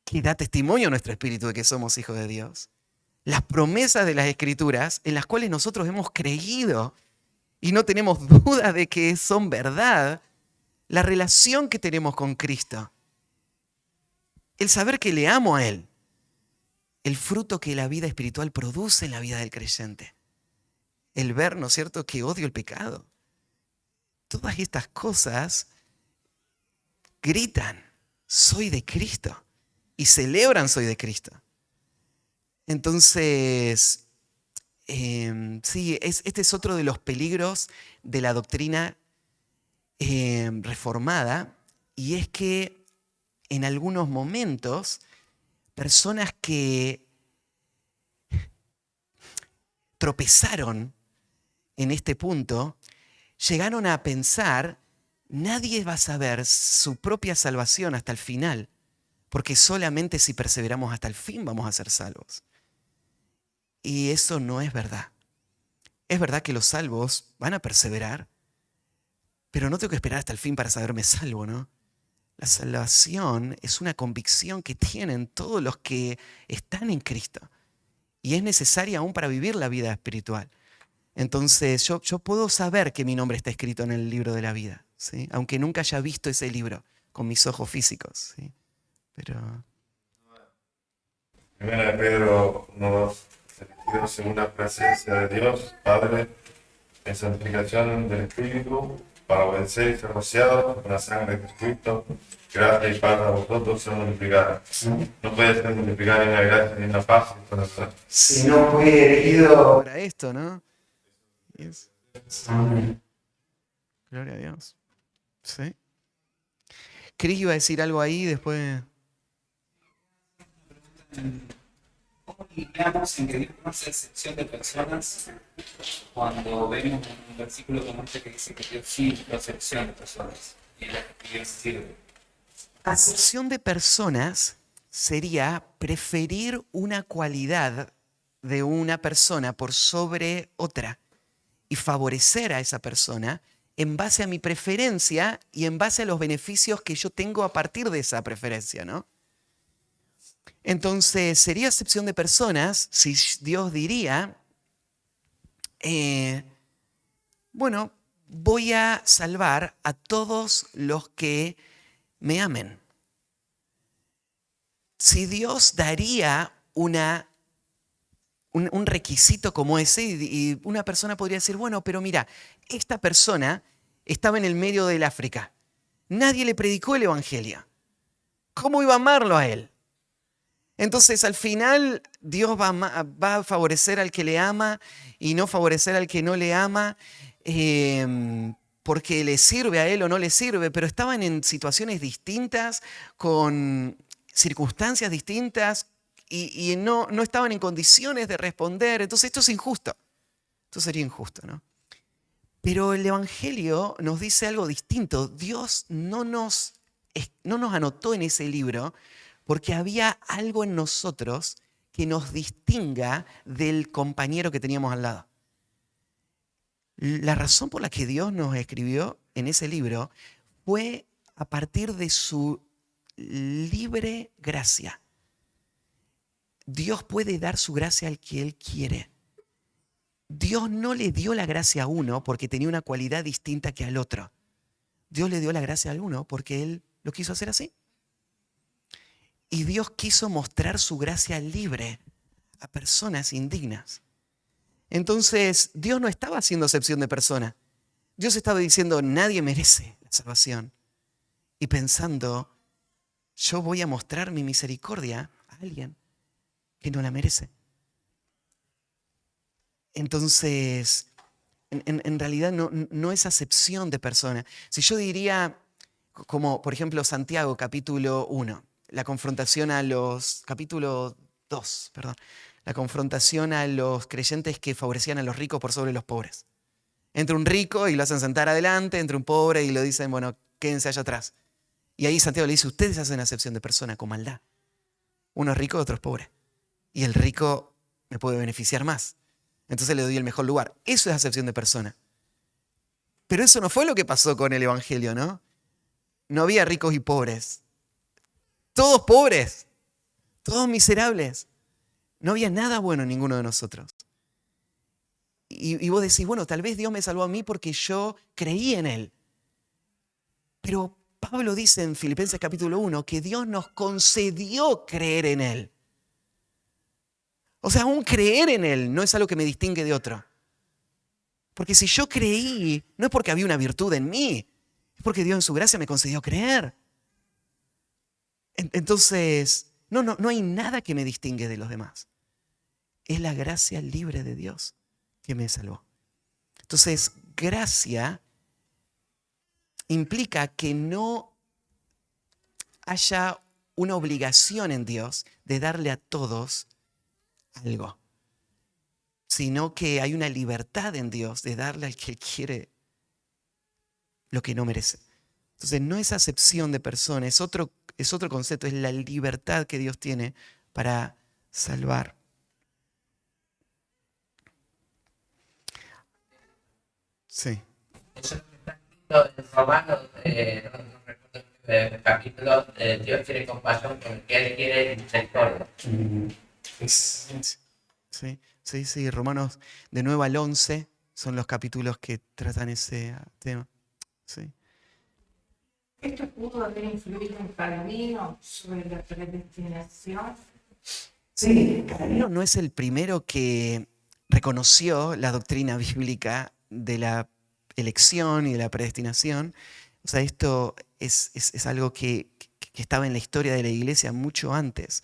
que da testimonio a nuestro espíritu de que somos hijos de Dios, las promesas de las Escrituras en las cuales nosotros hemos creído y no tenemos duda de que son verdad, la relación que tenemos con Cristo, el saber que le amo a Él, el fruto que la vida espiritual produce en la vida del creyente, el ver, ¿no es cierto?, que odio el pecado. Todas estas cosas gritan, soy de Cristo, y celebran, soy de Cristo. Entonces, sí, este es otro de los peligros de la doctrina reformada, y es que en algunos momentos personas que tropezaron en este punto llegaron a pensar, nadie va a saber su propia salvación hasta el final, porque solamente si perseveramos hasta el fin vamos a ser salvos. Y eso no es verdad. Es verdad que los salvos van a perseverar, pero no tengo que esperar hasta el fin para saberme salvo, ¿no? La salvación es una convicción que tienen todos los que están en Cristo y es necesaria aún para vivir la vida espiritual. Entonces yo puedo saber que mi nombre está escrito en el libro de la vida, ¿sí? Aunque nunca haya visto ese libro con mis ojos físicos, ¿sí? Pero... Primera de Pedro 1:2, revestidos en una presencia de Dios, Padre, en santificación del Espíritu, para obedecer y ser rociados con la sangre de Cristo, gracia y paz a vosotros sean multiplicadas. No puede ser multiplicada ni una gracia ni una paz sin conocer. Si no fue elegido para esto, ¿no? Yes. Gloria a Dios. ¿Sí? Cris iba a decir algo ahí después. ¿Cómo lidiamos en que Dios no hace excepción de personas cuando vemos un versículo como este que dice que Dios sí no hace excepción de personas y la que Dios sirve? Acepción de personas sería preferir una cualidad de una persona por sobre otra y favorecer a esa persona en base a mi preferencia y en base a los beneficios que yo tengo a partir de esa preferencia, ¿no? Entonces, sería acepción de personas si Dios diría, bueno, voy a salvar a todos los que me amen. Si Dios daría un requisito como ese y una persona podría decir, bueno, pero mira, esta persona estaba en el medio del África. Nadie le predicó el Evangelio. ¿Cómo iba a amarlo a él? Entonces, al final, Dios va a favorecer al que le ama y no favorecer al que no le ama, porque le sirve a él o no le sirve, pero estaban en situaciones distintas, con circunstancias distintas y no estaban en condiciones de responder. Entonces, esto es injusto. Esto sería injusto, ¿no? Pero el Evangelio nos dice algo distinto. Dios no nos anotó en ese libro porque había algo en nosotros que nos distinga del compañero que teníamos al lado. La razón por la que Dios nos escribió en ese libro fue a partir de su libre gracia. Dios puede dar su gracia al que Él quiere. Dios no le dio la gracia a uno porque tenía una cualidad distinta que al otro. Dios le dio la gracia al uno porque Él lo quiso hacer así. Y Dios quiso mostrar su gracia libre a personas indignas. Entonces, Dios no estaba haciendo acepción de persona. Dios estaba diciendo, nadie merece la salvación. Y pensando, yo voy a mostrar mi misericordia a alguien que no la merece. Entonces, en realidad no es acepción de persona. Si yo diría, como por ejemplo Santiago capítulo 1, la confrontación a los, capítulo 2, perdón, la confrontación a los creyentes que favorecían a los ricos por sobre los pobres. Entra un rico y lo hacen sentar adelante, entra un pobre y lo dicen, bueno, quédense allá atrás. Y ahí Santiago le dice, ustedes hacen acepción de persona con maldad. Uno es rico, otro es pobre. Y el rico me puede beneficiar más. Entonces le doy el mejor lugar. Eso es acepción de persona. Pero eso no fue lo que pasó con el Evangelio, ¿no? No había ricos y pobres. Todos pobres. Todos miserables. No había nada bueno en ninguno de nosotros. Y vos decís, bueno, tal vez Dios me salvó a mí porque yo creí en Él. Pero Pablo dice en Filipenses capítulo 1 que Dios nos concedió creer en Él. O sea, aún creer en Él no es algo que me distingue de otro. Porque si yo creí, no es porque había una virtud en mí, es porque Dios en su gracia me concedió creer. Entonces, no hay nada que me distingue de los demás. Es la gracia libre de Dios que me salvó. Entonces, gracia implica que no haya una obligación en Dios de darle a todos algo, sino que hay una libertad en Dios de darle al que quiere lo que no merece. Entonces no es acepción de persona, es otro concepto, es la libertad que Dios tiene para salvar. Sí. Eso es lo que está escrito en Romanos, no recuerdo el capítulo, Dios quiere compasión porque Él quiere misericordia. Sí, Romanos de 9 al 11 son los capítulos que tratan ese tema. Sí. ¿Esto pudo haber influido en Calvino sobre la predestinación? Sí, Calvino no es el primero que reconoció la doctrina bíblica de la elección y de la predestinación. O sea, esto es algo que estaba en la historia de la iglesia mucho antes.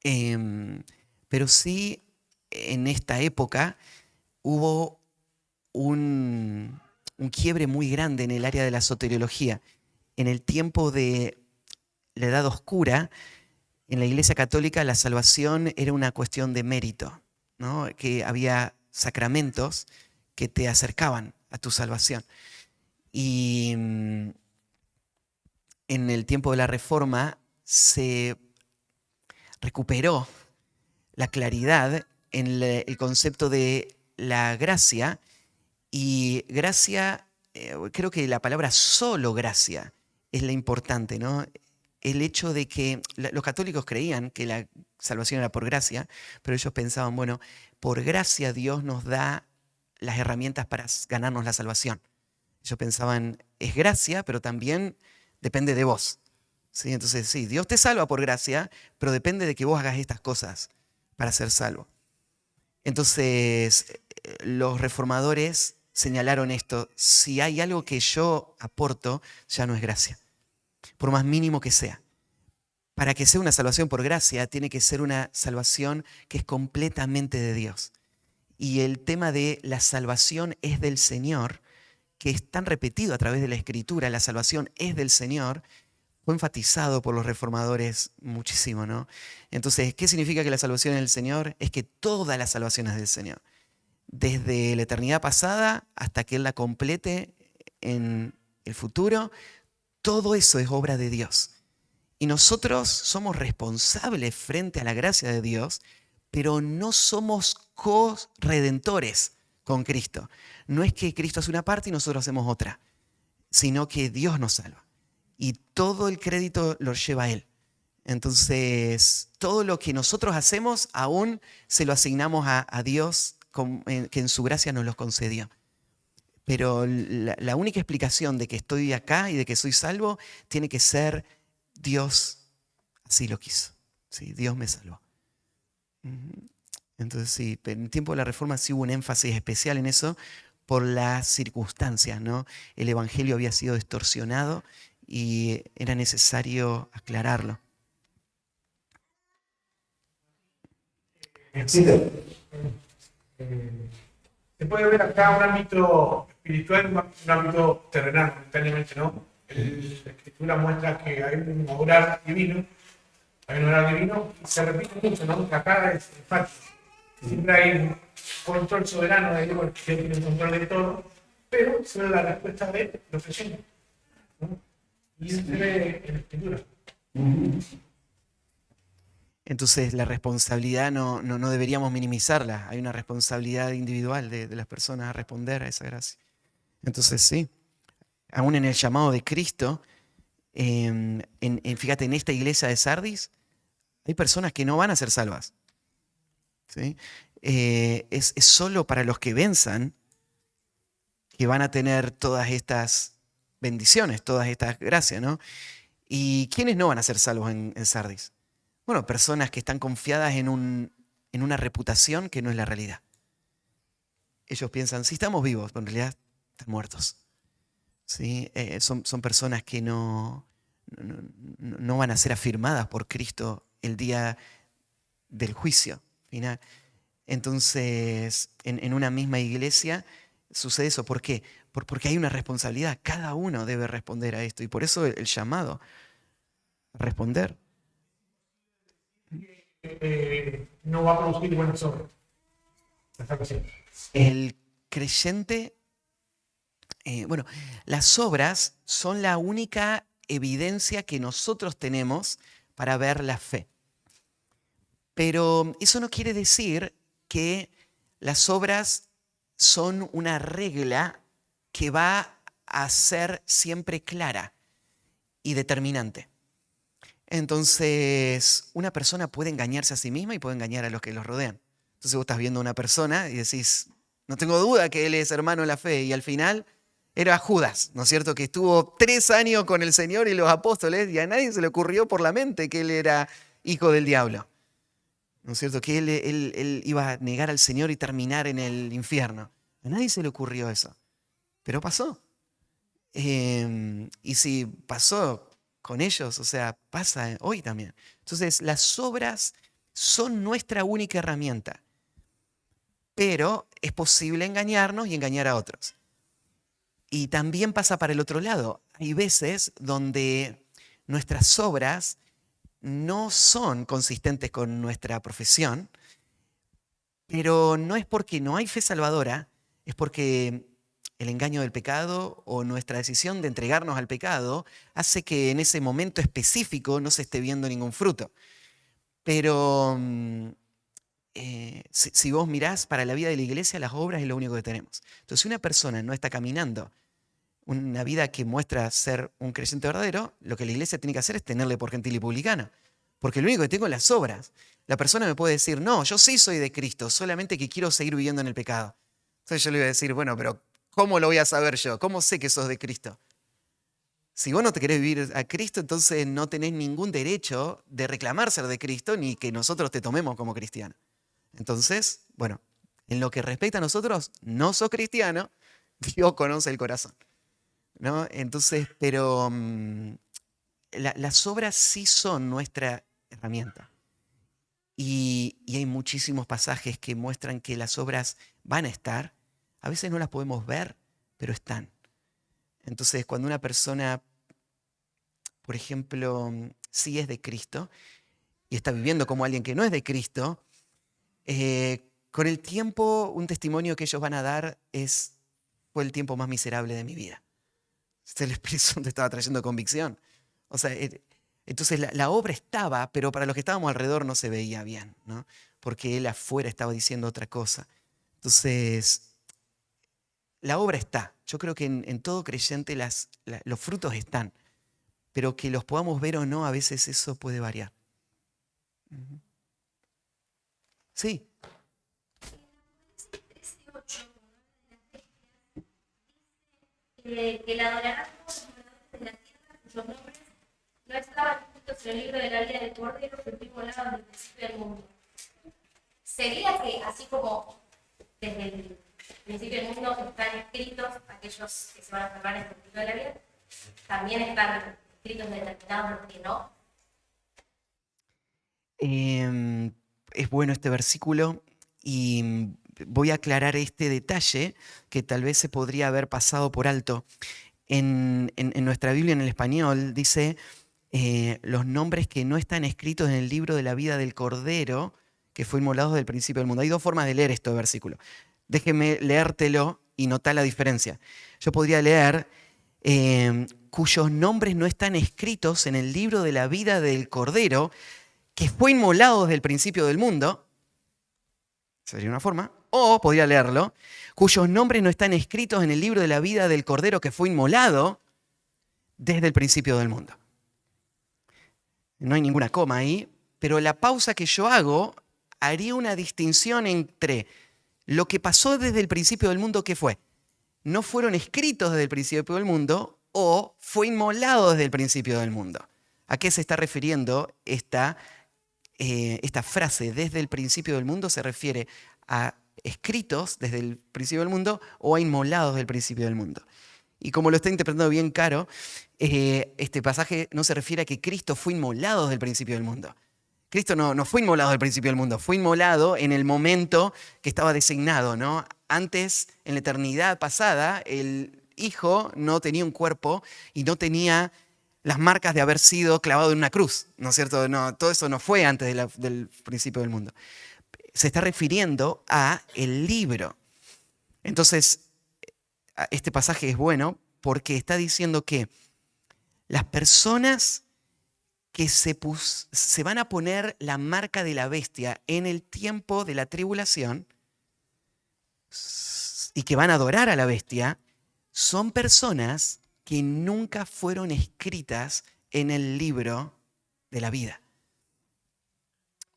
Pero sí, en esta época hubo un quiebre muy grande en el área de la soteriología. En el tiempo de la Edad Oscura, en la Iglesia Católica la salvación era una cuestión de mérito, ¿no? Que había sacramentos que te acercaban a tu salvación. Y en el tiempo de la Reforma se recuperó la claridad en el concepto de la gracia. Y gracia, creo que la palabra solo gracia es la importante, ¿no? El hecho de que los católicos creían que la salvación era por gracia, pero ellos pensaban, bueno, por gracia Dios nos da las herramientas para ganarnos la salvación. Ellos pensaban, es gracia, pero también depende de vos. ¿Sí? Entonces, sí, Dios te salva por gracia, pero depende de que vos hagas estas cosas para ser salvo. Entonces, los reformadores señalaron esto: si hay algo que yo aporto, ya no es gracia, por más mínimo que sea. Para que sea una salvación por gracia, tiene que ser una salvación que es completamente de Dios. Y el tema de la salvación es del Señor, que es tan repetido a través de la Escritura, la salvación es del Señor, fue enfatizado por los reformadores muchísimo, ¿no? Entonces, ¿qué significa que la salvación es del Señor? Es que toda la salvación es del Señor. Desde la eternidad pasada hasta que Él la complete en el futuro, todo eso es obra de Dios. Y nosotros somos responsables frente a la gracia de Dios, pero no somos co-redentores con Cristo. No es que Cristo hace una parte y nosotros hacemos otra, sino que Dios nos salva. Y todo el crédito lo lleva Él. Entonces, todo lo que nosotros hacemos aún se lo asignamos a Dios, que en su gracia nos los concedió. Pero la única explicación de que estoy acá y de que soy salvo tiene que ser Dios así lo quiso. ¿Sí? Dios me salvó. Entonces sí, en el tiempo de la Reforma sí hubo un énfasis especial en eso por las circunstancias, ¿no? El evangelio había sido distorsionado y era necesario aclararlo. Peter, se puede ver acá un ámbito espiritual y un ámbito terrenal, momentáneamente, ¿no? La escritura muestra que hay un orar divino, y se repite mucho, ¿no? Acá es fácil. Siempre hay un control soberano de Dios, que tiene el control de todo, pero solo la respuesta de los creyentes, ¿no? Y eso se ve en la escritura. Entonces la responsabilidad no deberíamos minimizarla. Hay una responsabilidad individual de las personas a responder a esa gracia. Entonces sí, aún en el llamado de Cristo, fíjate, en esta iglesia de Sardis, hay personas que no van a ser salvas. ¿Sí? Es solo para los que venzan que van a tener todas estas bendiciones, todas estas gracias, ¿no? ¿Y quiénes no van a ser salvos en Sardis? Bueno, personas que están confiadas en una reputación que no es la realidad. Ellos piensan, sí estamos vivos, pero en realidad están muertos. ¿Sí? Son personas que no van a ser afirmadas por Cristo el día del juicio final. Entonces, en una misma iglesia sucede eso. ¿Por qué? Porque hay una responsabilidad. Cada uno debe responder a esto. Y por eso el llamado a responder. No va a producir buenas obras. El creyente, bueno, las obras son la única evidencia que nosotros tenemos para ver la fe. Pero eso no quiere decir que las obras son una regla que va a ser siempre clara y determinante. Entonces, una persona puede engañarse a sí misma y puede engañar a los que los rodean. Entonces vos estás viendo a una persona y decís, no tengo duda que él es hermano en la fe, y al final era Judas, ¿no es cierto? Que estuvo 3 años con el Señor y los apóstoles y a nadie se le ocurrió por la mente que él era hijo del diablo. ¿No es cierto? Que él iba a negar al Señor y terminar en el infierno. A nadie se le ocurrió eso. Pero pasó. Y si pasó con ellos, o sea, pasa hoy también. Entonces, las obras son nuestra única herramienta. Pero es posible engañarnos y engañar a otros. Y también pasa para el otro lado. Hay veces donde nuestras obras no son consistentes con nuestra profesión, pero no es porque no hay fe salvadora, es porque el engaño del pecado o nuestra decisión de entregarnos al pecado hace que en ese momento específico no se esté viendo ningún fruto. Pero si vos mirás para la vida de la iglesia, las obras es lo único que tenemos. Entonces, si una persona no está caminando una vida que muestra ser un creyente verdadero, lo que la iglesia tiene que hacer es tenerle por gentil y publicano. Porque lo único que tengo es las obras. La persona me puede decir, no, yo sí soy de Cristo, solamente que quiero seguir viviendo en el pecado. Entonces yo le voy a decir, bueno, pero ¿cómo lo voy a saber yo? ¿Cómo sé que sos de Cristo? Si vos no te querés vivir a Cristo, entonces no tenés ningún derecho de reclamar ser de Cristo ni que nosotros te tomemos como cristiano. Entonces, bueno, en lo que respecta a nosotros, no sos cristiano, Dios conoce el corazón, ¿no? Entonces, pero las obras sí son nuestra herramienta. Y hay muchísimos pasajes que muestran que las obras van a estar. A veces no las podemos ver, pero están. Entonces, cuando una persona, por ejemplo, sí es de Cristo y está viviendo como alguien que no es de Cristo, con el tiempo, un testimonio que ellos van a dar es: fue el tiempo más miserable de mi vida. El Espíritu Santo estaba trayendo convicción. O sea, entonces la obra estaba, pero para los que estábamos alrededor no se veía bien, ¿no? Porque él afuera estaba diciendo otra cosa. Entonces, la obra está. Yo creo que en todo creyente los frutos están, pero que los podamos ver o no, a veces eso puede variar. Sí. Que la adorarán todos los moradores de la tierra, cuyos nombres no estaban escritos en el libro de la vida del Cordero que fue volado desde el principio del mundo. sería que así como desde el principio del mundo están escritos aquellos que se van a salvar en el principio de la vida, también están escritos determinados los que no. Es bueno este versículo y voy a aclarar este detalle que tal vez se podría haber pasado por alto. En nuestra Biblia en el español dice los nombres que no están escritos en el libro de la vida del Cordero que fue inmolado desde el principio del mundo. Hay dos formas de leer este versículo. Déjeme leértelo y notar la diferencia. Yo podría leer cuyos nombres no están escritos en el libro de la vida del Cordero que fue inmolado desde el principio del mundo. Sería una forma. O podría leerlo, cuyos nombres no están escritos en el libro de la vida del Cordero que fue inmolado desde el principio del mundo. No hay ninguna coma ahí, pero la pausa que yo hago haría una distinción entre lo que pasó desde el principio del mundo, ¿qué fue? No fueron escritos desde el principio del mundo o fue inmolado desde el principio del mundo. ¿A qué se está refiriendo esta frase? Desde el principio del mundo se refiere a escritos desde el principio del mundo o a inmolados del principio del mundo. Y como lo está interpretando bien Caro, este pasaje no se refiere a que Cristo fue inmolado desde el principio del mundo. Cristo no fue inmolado del principio del mundo, fue inmolado en el momento que estaba designado, ¿no? Antes, en la eternidad pasada, el Hijo no tenía un cuerpo y no tenía las marcas de haber sido clavado en una cruz, ¿no es cierto? No, todo eso no fue antes del principio del mundo. Se está refiriendo a el libro. Entonces, este pasaje es bueno porque está diciendo que las personas que se van a poner la marca de la bestia en el tiempo de la tribulación y que van a adorar a la bestia, son personas que nunca fueron escritas en el libro de la vida.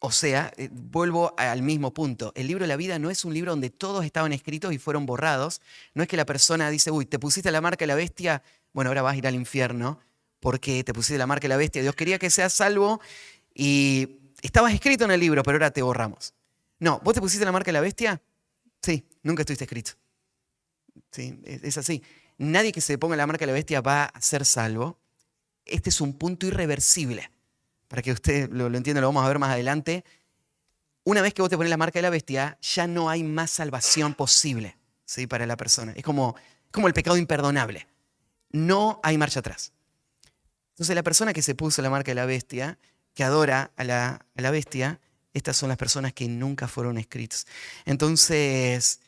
O sea, vuelvo al mismo punto. El libro de la vida no es un libro donde todos estaban escritos y fueron borrados. No es que la persona dice, uy, te pusiste la marca de la bestia, bueno, ahora vas a ir al infierno porque te pusiste la marca de la bestia. Dios quería que seas salvo y estabas escrito en el libro, pero ahora te borramos. No, ¿vos te pusiste la marca de la bestia? Sí, nunca estuviste escrito. Sí, es así. Nadie que se ponga la marca de la bestia va a ser salvo. Este es un punto irreversible. Para que usted lo entienda, lo vamos a ver más adelante. Una vez que vos te pones la marca de la bestia, ya no hay más salvación posible, ¿sí? Para la persona. Es como el pecado imperdonable. No hay marcha atrás. Entonces la persona que se puso la marca de la bestia, que adora a la bestia, estas son las personas que nunca fueron escritas. Entonces,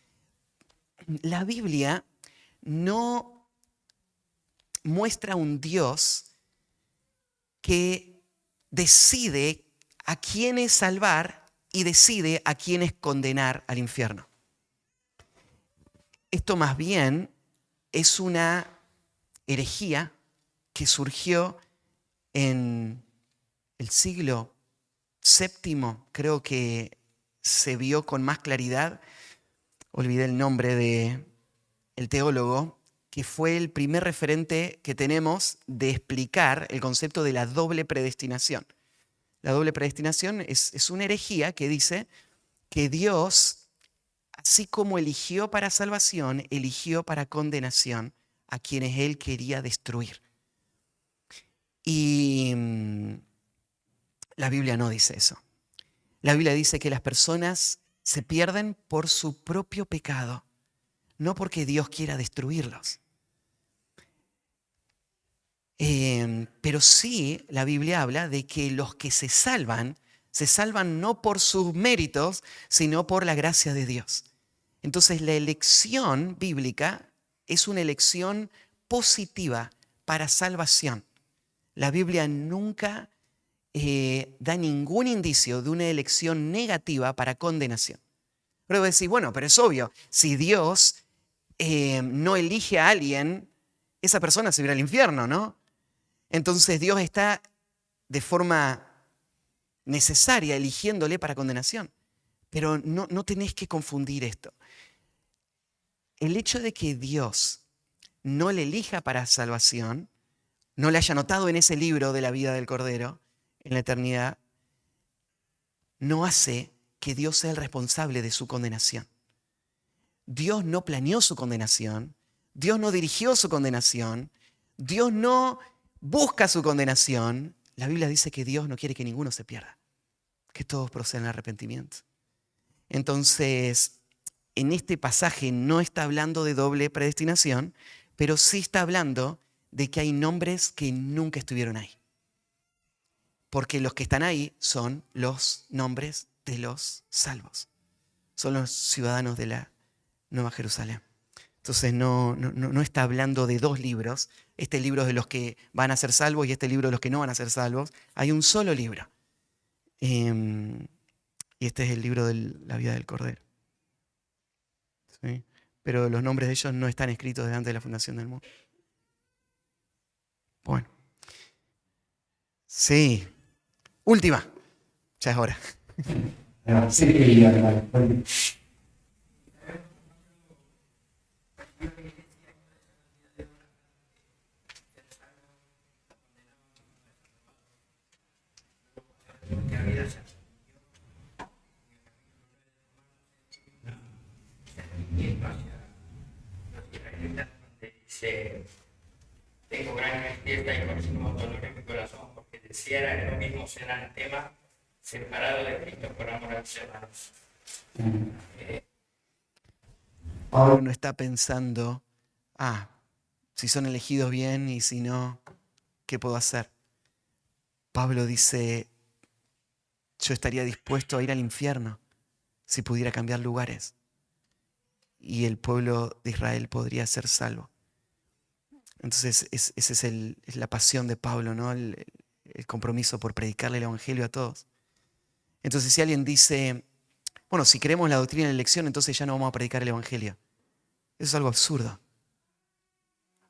la Biblia no muestra un Dios que decide a quiénes salvar y decide a quiénes condenar al infierno. Esto más bien es una herejía que surgió en el siglo VII, creo que se vio con más claridad. Olvidé el nombre del teólogo, que fue el primer referente que tenemos de explicar el concepto de la doble predestinación. La doble predestinación es una herejía que dice que Dios, así como eligió para salvación, eligió para condenación a quienes Él quería destruir. Y la Biblia no dice eso. La Biblia dice que las personas se pierden por su propio pecado, no porque Dios quiera destruirlos. Pero sí la Biblia habla de que los que se salvan no por sus méritos, sino por la gracia de Dios. Entonces la elección bíblica es una elección positiva para salvación. La Biblia nunca da ningún indicio de una elección negativa para condenación. Pero decís, bueno, pero es obvio, si Dios no elige a alguien, esa persona se irá al infierno, ¿no? Entonces Dios está de forma necesaria eligiéndole para condenación. Pero no tenés que confundir esto. El hecho de que Dios no le elija para salvación, no le haya anotado en ese libro de la vida del Cordero, en la eternidad, no hace que Dios sea el responsable de su condenación. Dios no planeó su condenación, Dios no dirigió su condenación, Dios no busca su condenación. La Biblia dice que Dios no quiere que ninguno se pierda, que todos procedan al arrepentimiento. Entonces, en este pasaje no está hablando de doble predestinación, pero sí está hablando de que hay nombres que nunca estuvieron ahí. Porque los que están ahí son los nombres de los salvos. Son los ciudadanos de la Nueva Jerusalén. Entonces no está hablando de dos libros. Este libro es de los que van a ser salvos y este libro de los que no van a ser salvos. Hay un solo libro. Y este es el libro de la vida del Cordero. ¿Sí? Pero los nombres de ellos no están escritos delante de la fundación del mundo. Bueno. Sí. Última. Ya es hora. Sí, Dice, tengo gran tristeza y próximo dolor en mi corazón, porque deseara que lo mismo ser anatema, separado de Cristo por amor a mis hermanos. Pablo no está pensando, si son elegidos bien y si no, ¿qué puedo hacer? Pablo dice, yo estaría dispuesto a ir al infierno si pudiera cambiar lugares. Y el pueblo de Israel podría ser salvo. Entonces, esa es la pasión de Pablo, ¿no? El compromiso por predicarle el evangelio a todos. Entonces, si alguien dice, bueno, si creemos la doctrina de la elección, entonces ya no vamos a predicar el evangelio. Eso es algo absurdo.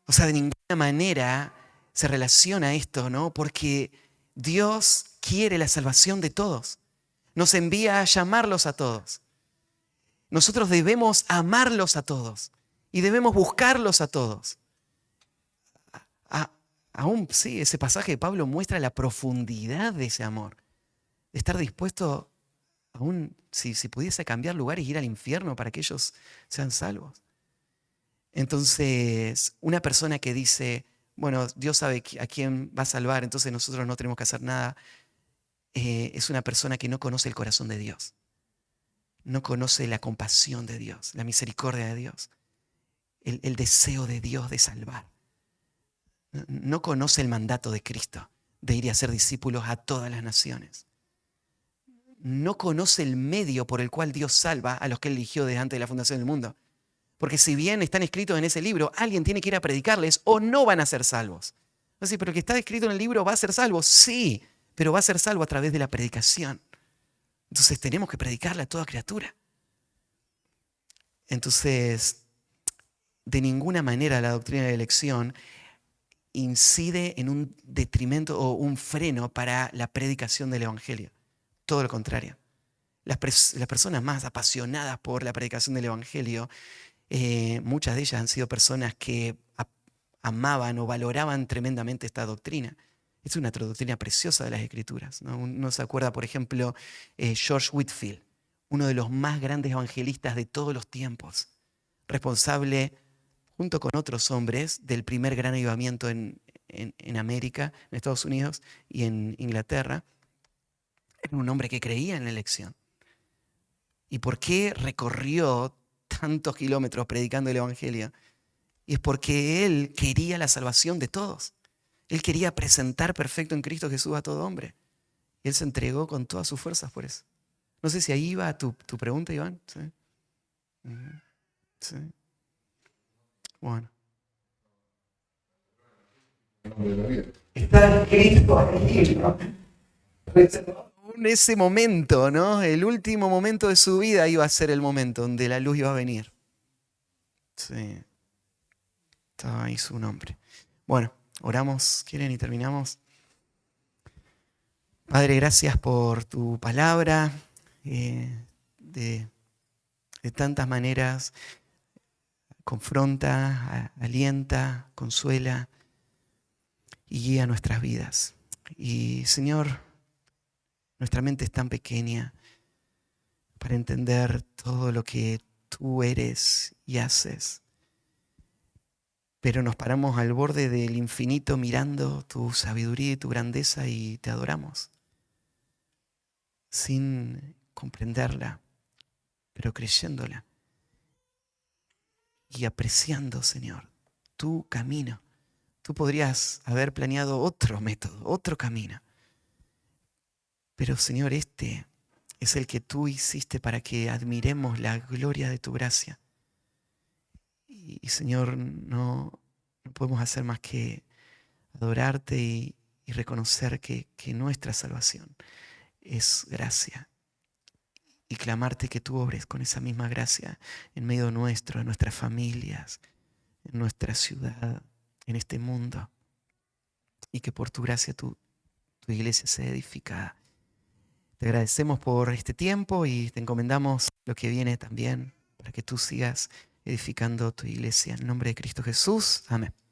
O sea, de ninguna manera se relaciona esto, ¿no? Porque Dios quiere la salvación de todos. Nos envía a llamarlos a todos. Nosotros debemos amarlos a todos y debemos buscarlos a todos. Aún sí, ese pasaje de Pablo muestra la profundidad de ese amor. De estar dispuesto, aún si pudiese cambiar lugares y ir al infierno para que ellos sean salvos. Entonces, una persona que dice, bueno, Dios sabe a quién va a salvar, entonces nosotros no tenemos que hacer nada, es una persona que no conoce el corazón de Dios. No conoce la compasión de Dios, la misericordia de Dios, el deseo de Dios de salvar. No conoce el mandato de Cristo de ir y hacer discípulos a todas las naciones. No conoce el medio por el cual Dios salva a los que Él eligió desde antes de la fundación del mundo. Porque si bien están escritos en ese libro, alguien tiene que ir a predicarles o no van a ser salvos. Así, pero el que está escrito en el libro va a ser salvo, sí, pero va a ser salvo a través de la predicación. Entonces tenemos que predicarle a toda criatura. Entonces, de ninguna manera la doctrina de la elección incide en un detrimento o un freno para la predicación del evangelio. Todo lo contrario. Las personas más apasionadas por la predicación del evangelio, muchas de ellas han sido personas que amaban o valoraban tremendamente esta doctrina. Es una doctrina preciosa de las Escrituras, ¿no? Uno se acuerda, por ejemplo, George Whitefield, uno de los más grandes evangelistas de todos los tiempos, responsable, junto con otros hombres, del primer gran avivamiento en América, en Estados Unidos y en Inglaterra. Era un hombre que creía en la elección. ¿Y por qué recorrió tantos kilómetros predicando el evangelio? Y es porque él quería la salvación de todos. Él quería presentar perfecto en Cristo Jesús a todo hombre. Y él se entregó con todas sus fuerzas por eso. No sé si ahí va tu pregunta, Iván. ¿Sí? Sí. Bueno. está escrito ahí, ¿no? En ese momento, ¿no? El último momento de su vida iba a ser el momento donde la luz iba a venir. Sí. Estaba ahí su nombre. Bueno, oramos, ¿quieren? Y terminamos. Padre, gracias por tu palabra. De tantas maneras confronta, alienta, consuela y guía nuestras vidas. Y Señor, nuestra mente es tan pequeña, para entender todo lo que tú eres y haces. Pero nos paramos al borde del infinito mirando tu sabiduría y tu grandeza y te adoramos, sin comprenderla, pero creyéndola y apreciando, Señor, tu camino. Tú podrías haber planeado otro método, otro camino. Pero, Señor, este es el que tú hiciste para que admiremos la gloria de tu gracia. Y Señor, no podemos hacer más que adorarte y reconocer que nuestra salvación es gracia. Y clamarte que tú obres con esa misma gracia en medio nuestro, en nuestras familias, en nuestra ciudad, en este mundo. Y que por tu gracia tu iglesia sea edificada. Te agradecemos por este tiempo y te encomendamos lo que viene también para que tú sigas edificando tu iglesia. En el nombre de Cristo Jesús. Amén.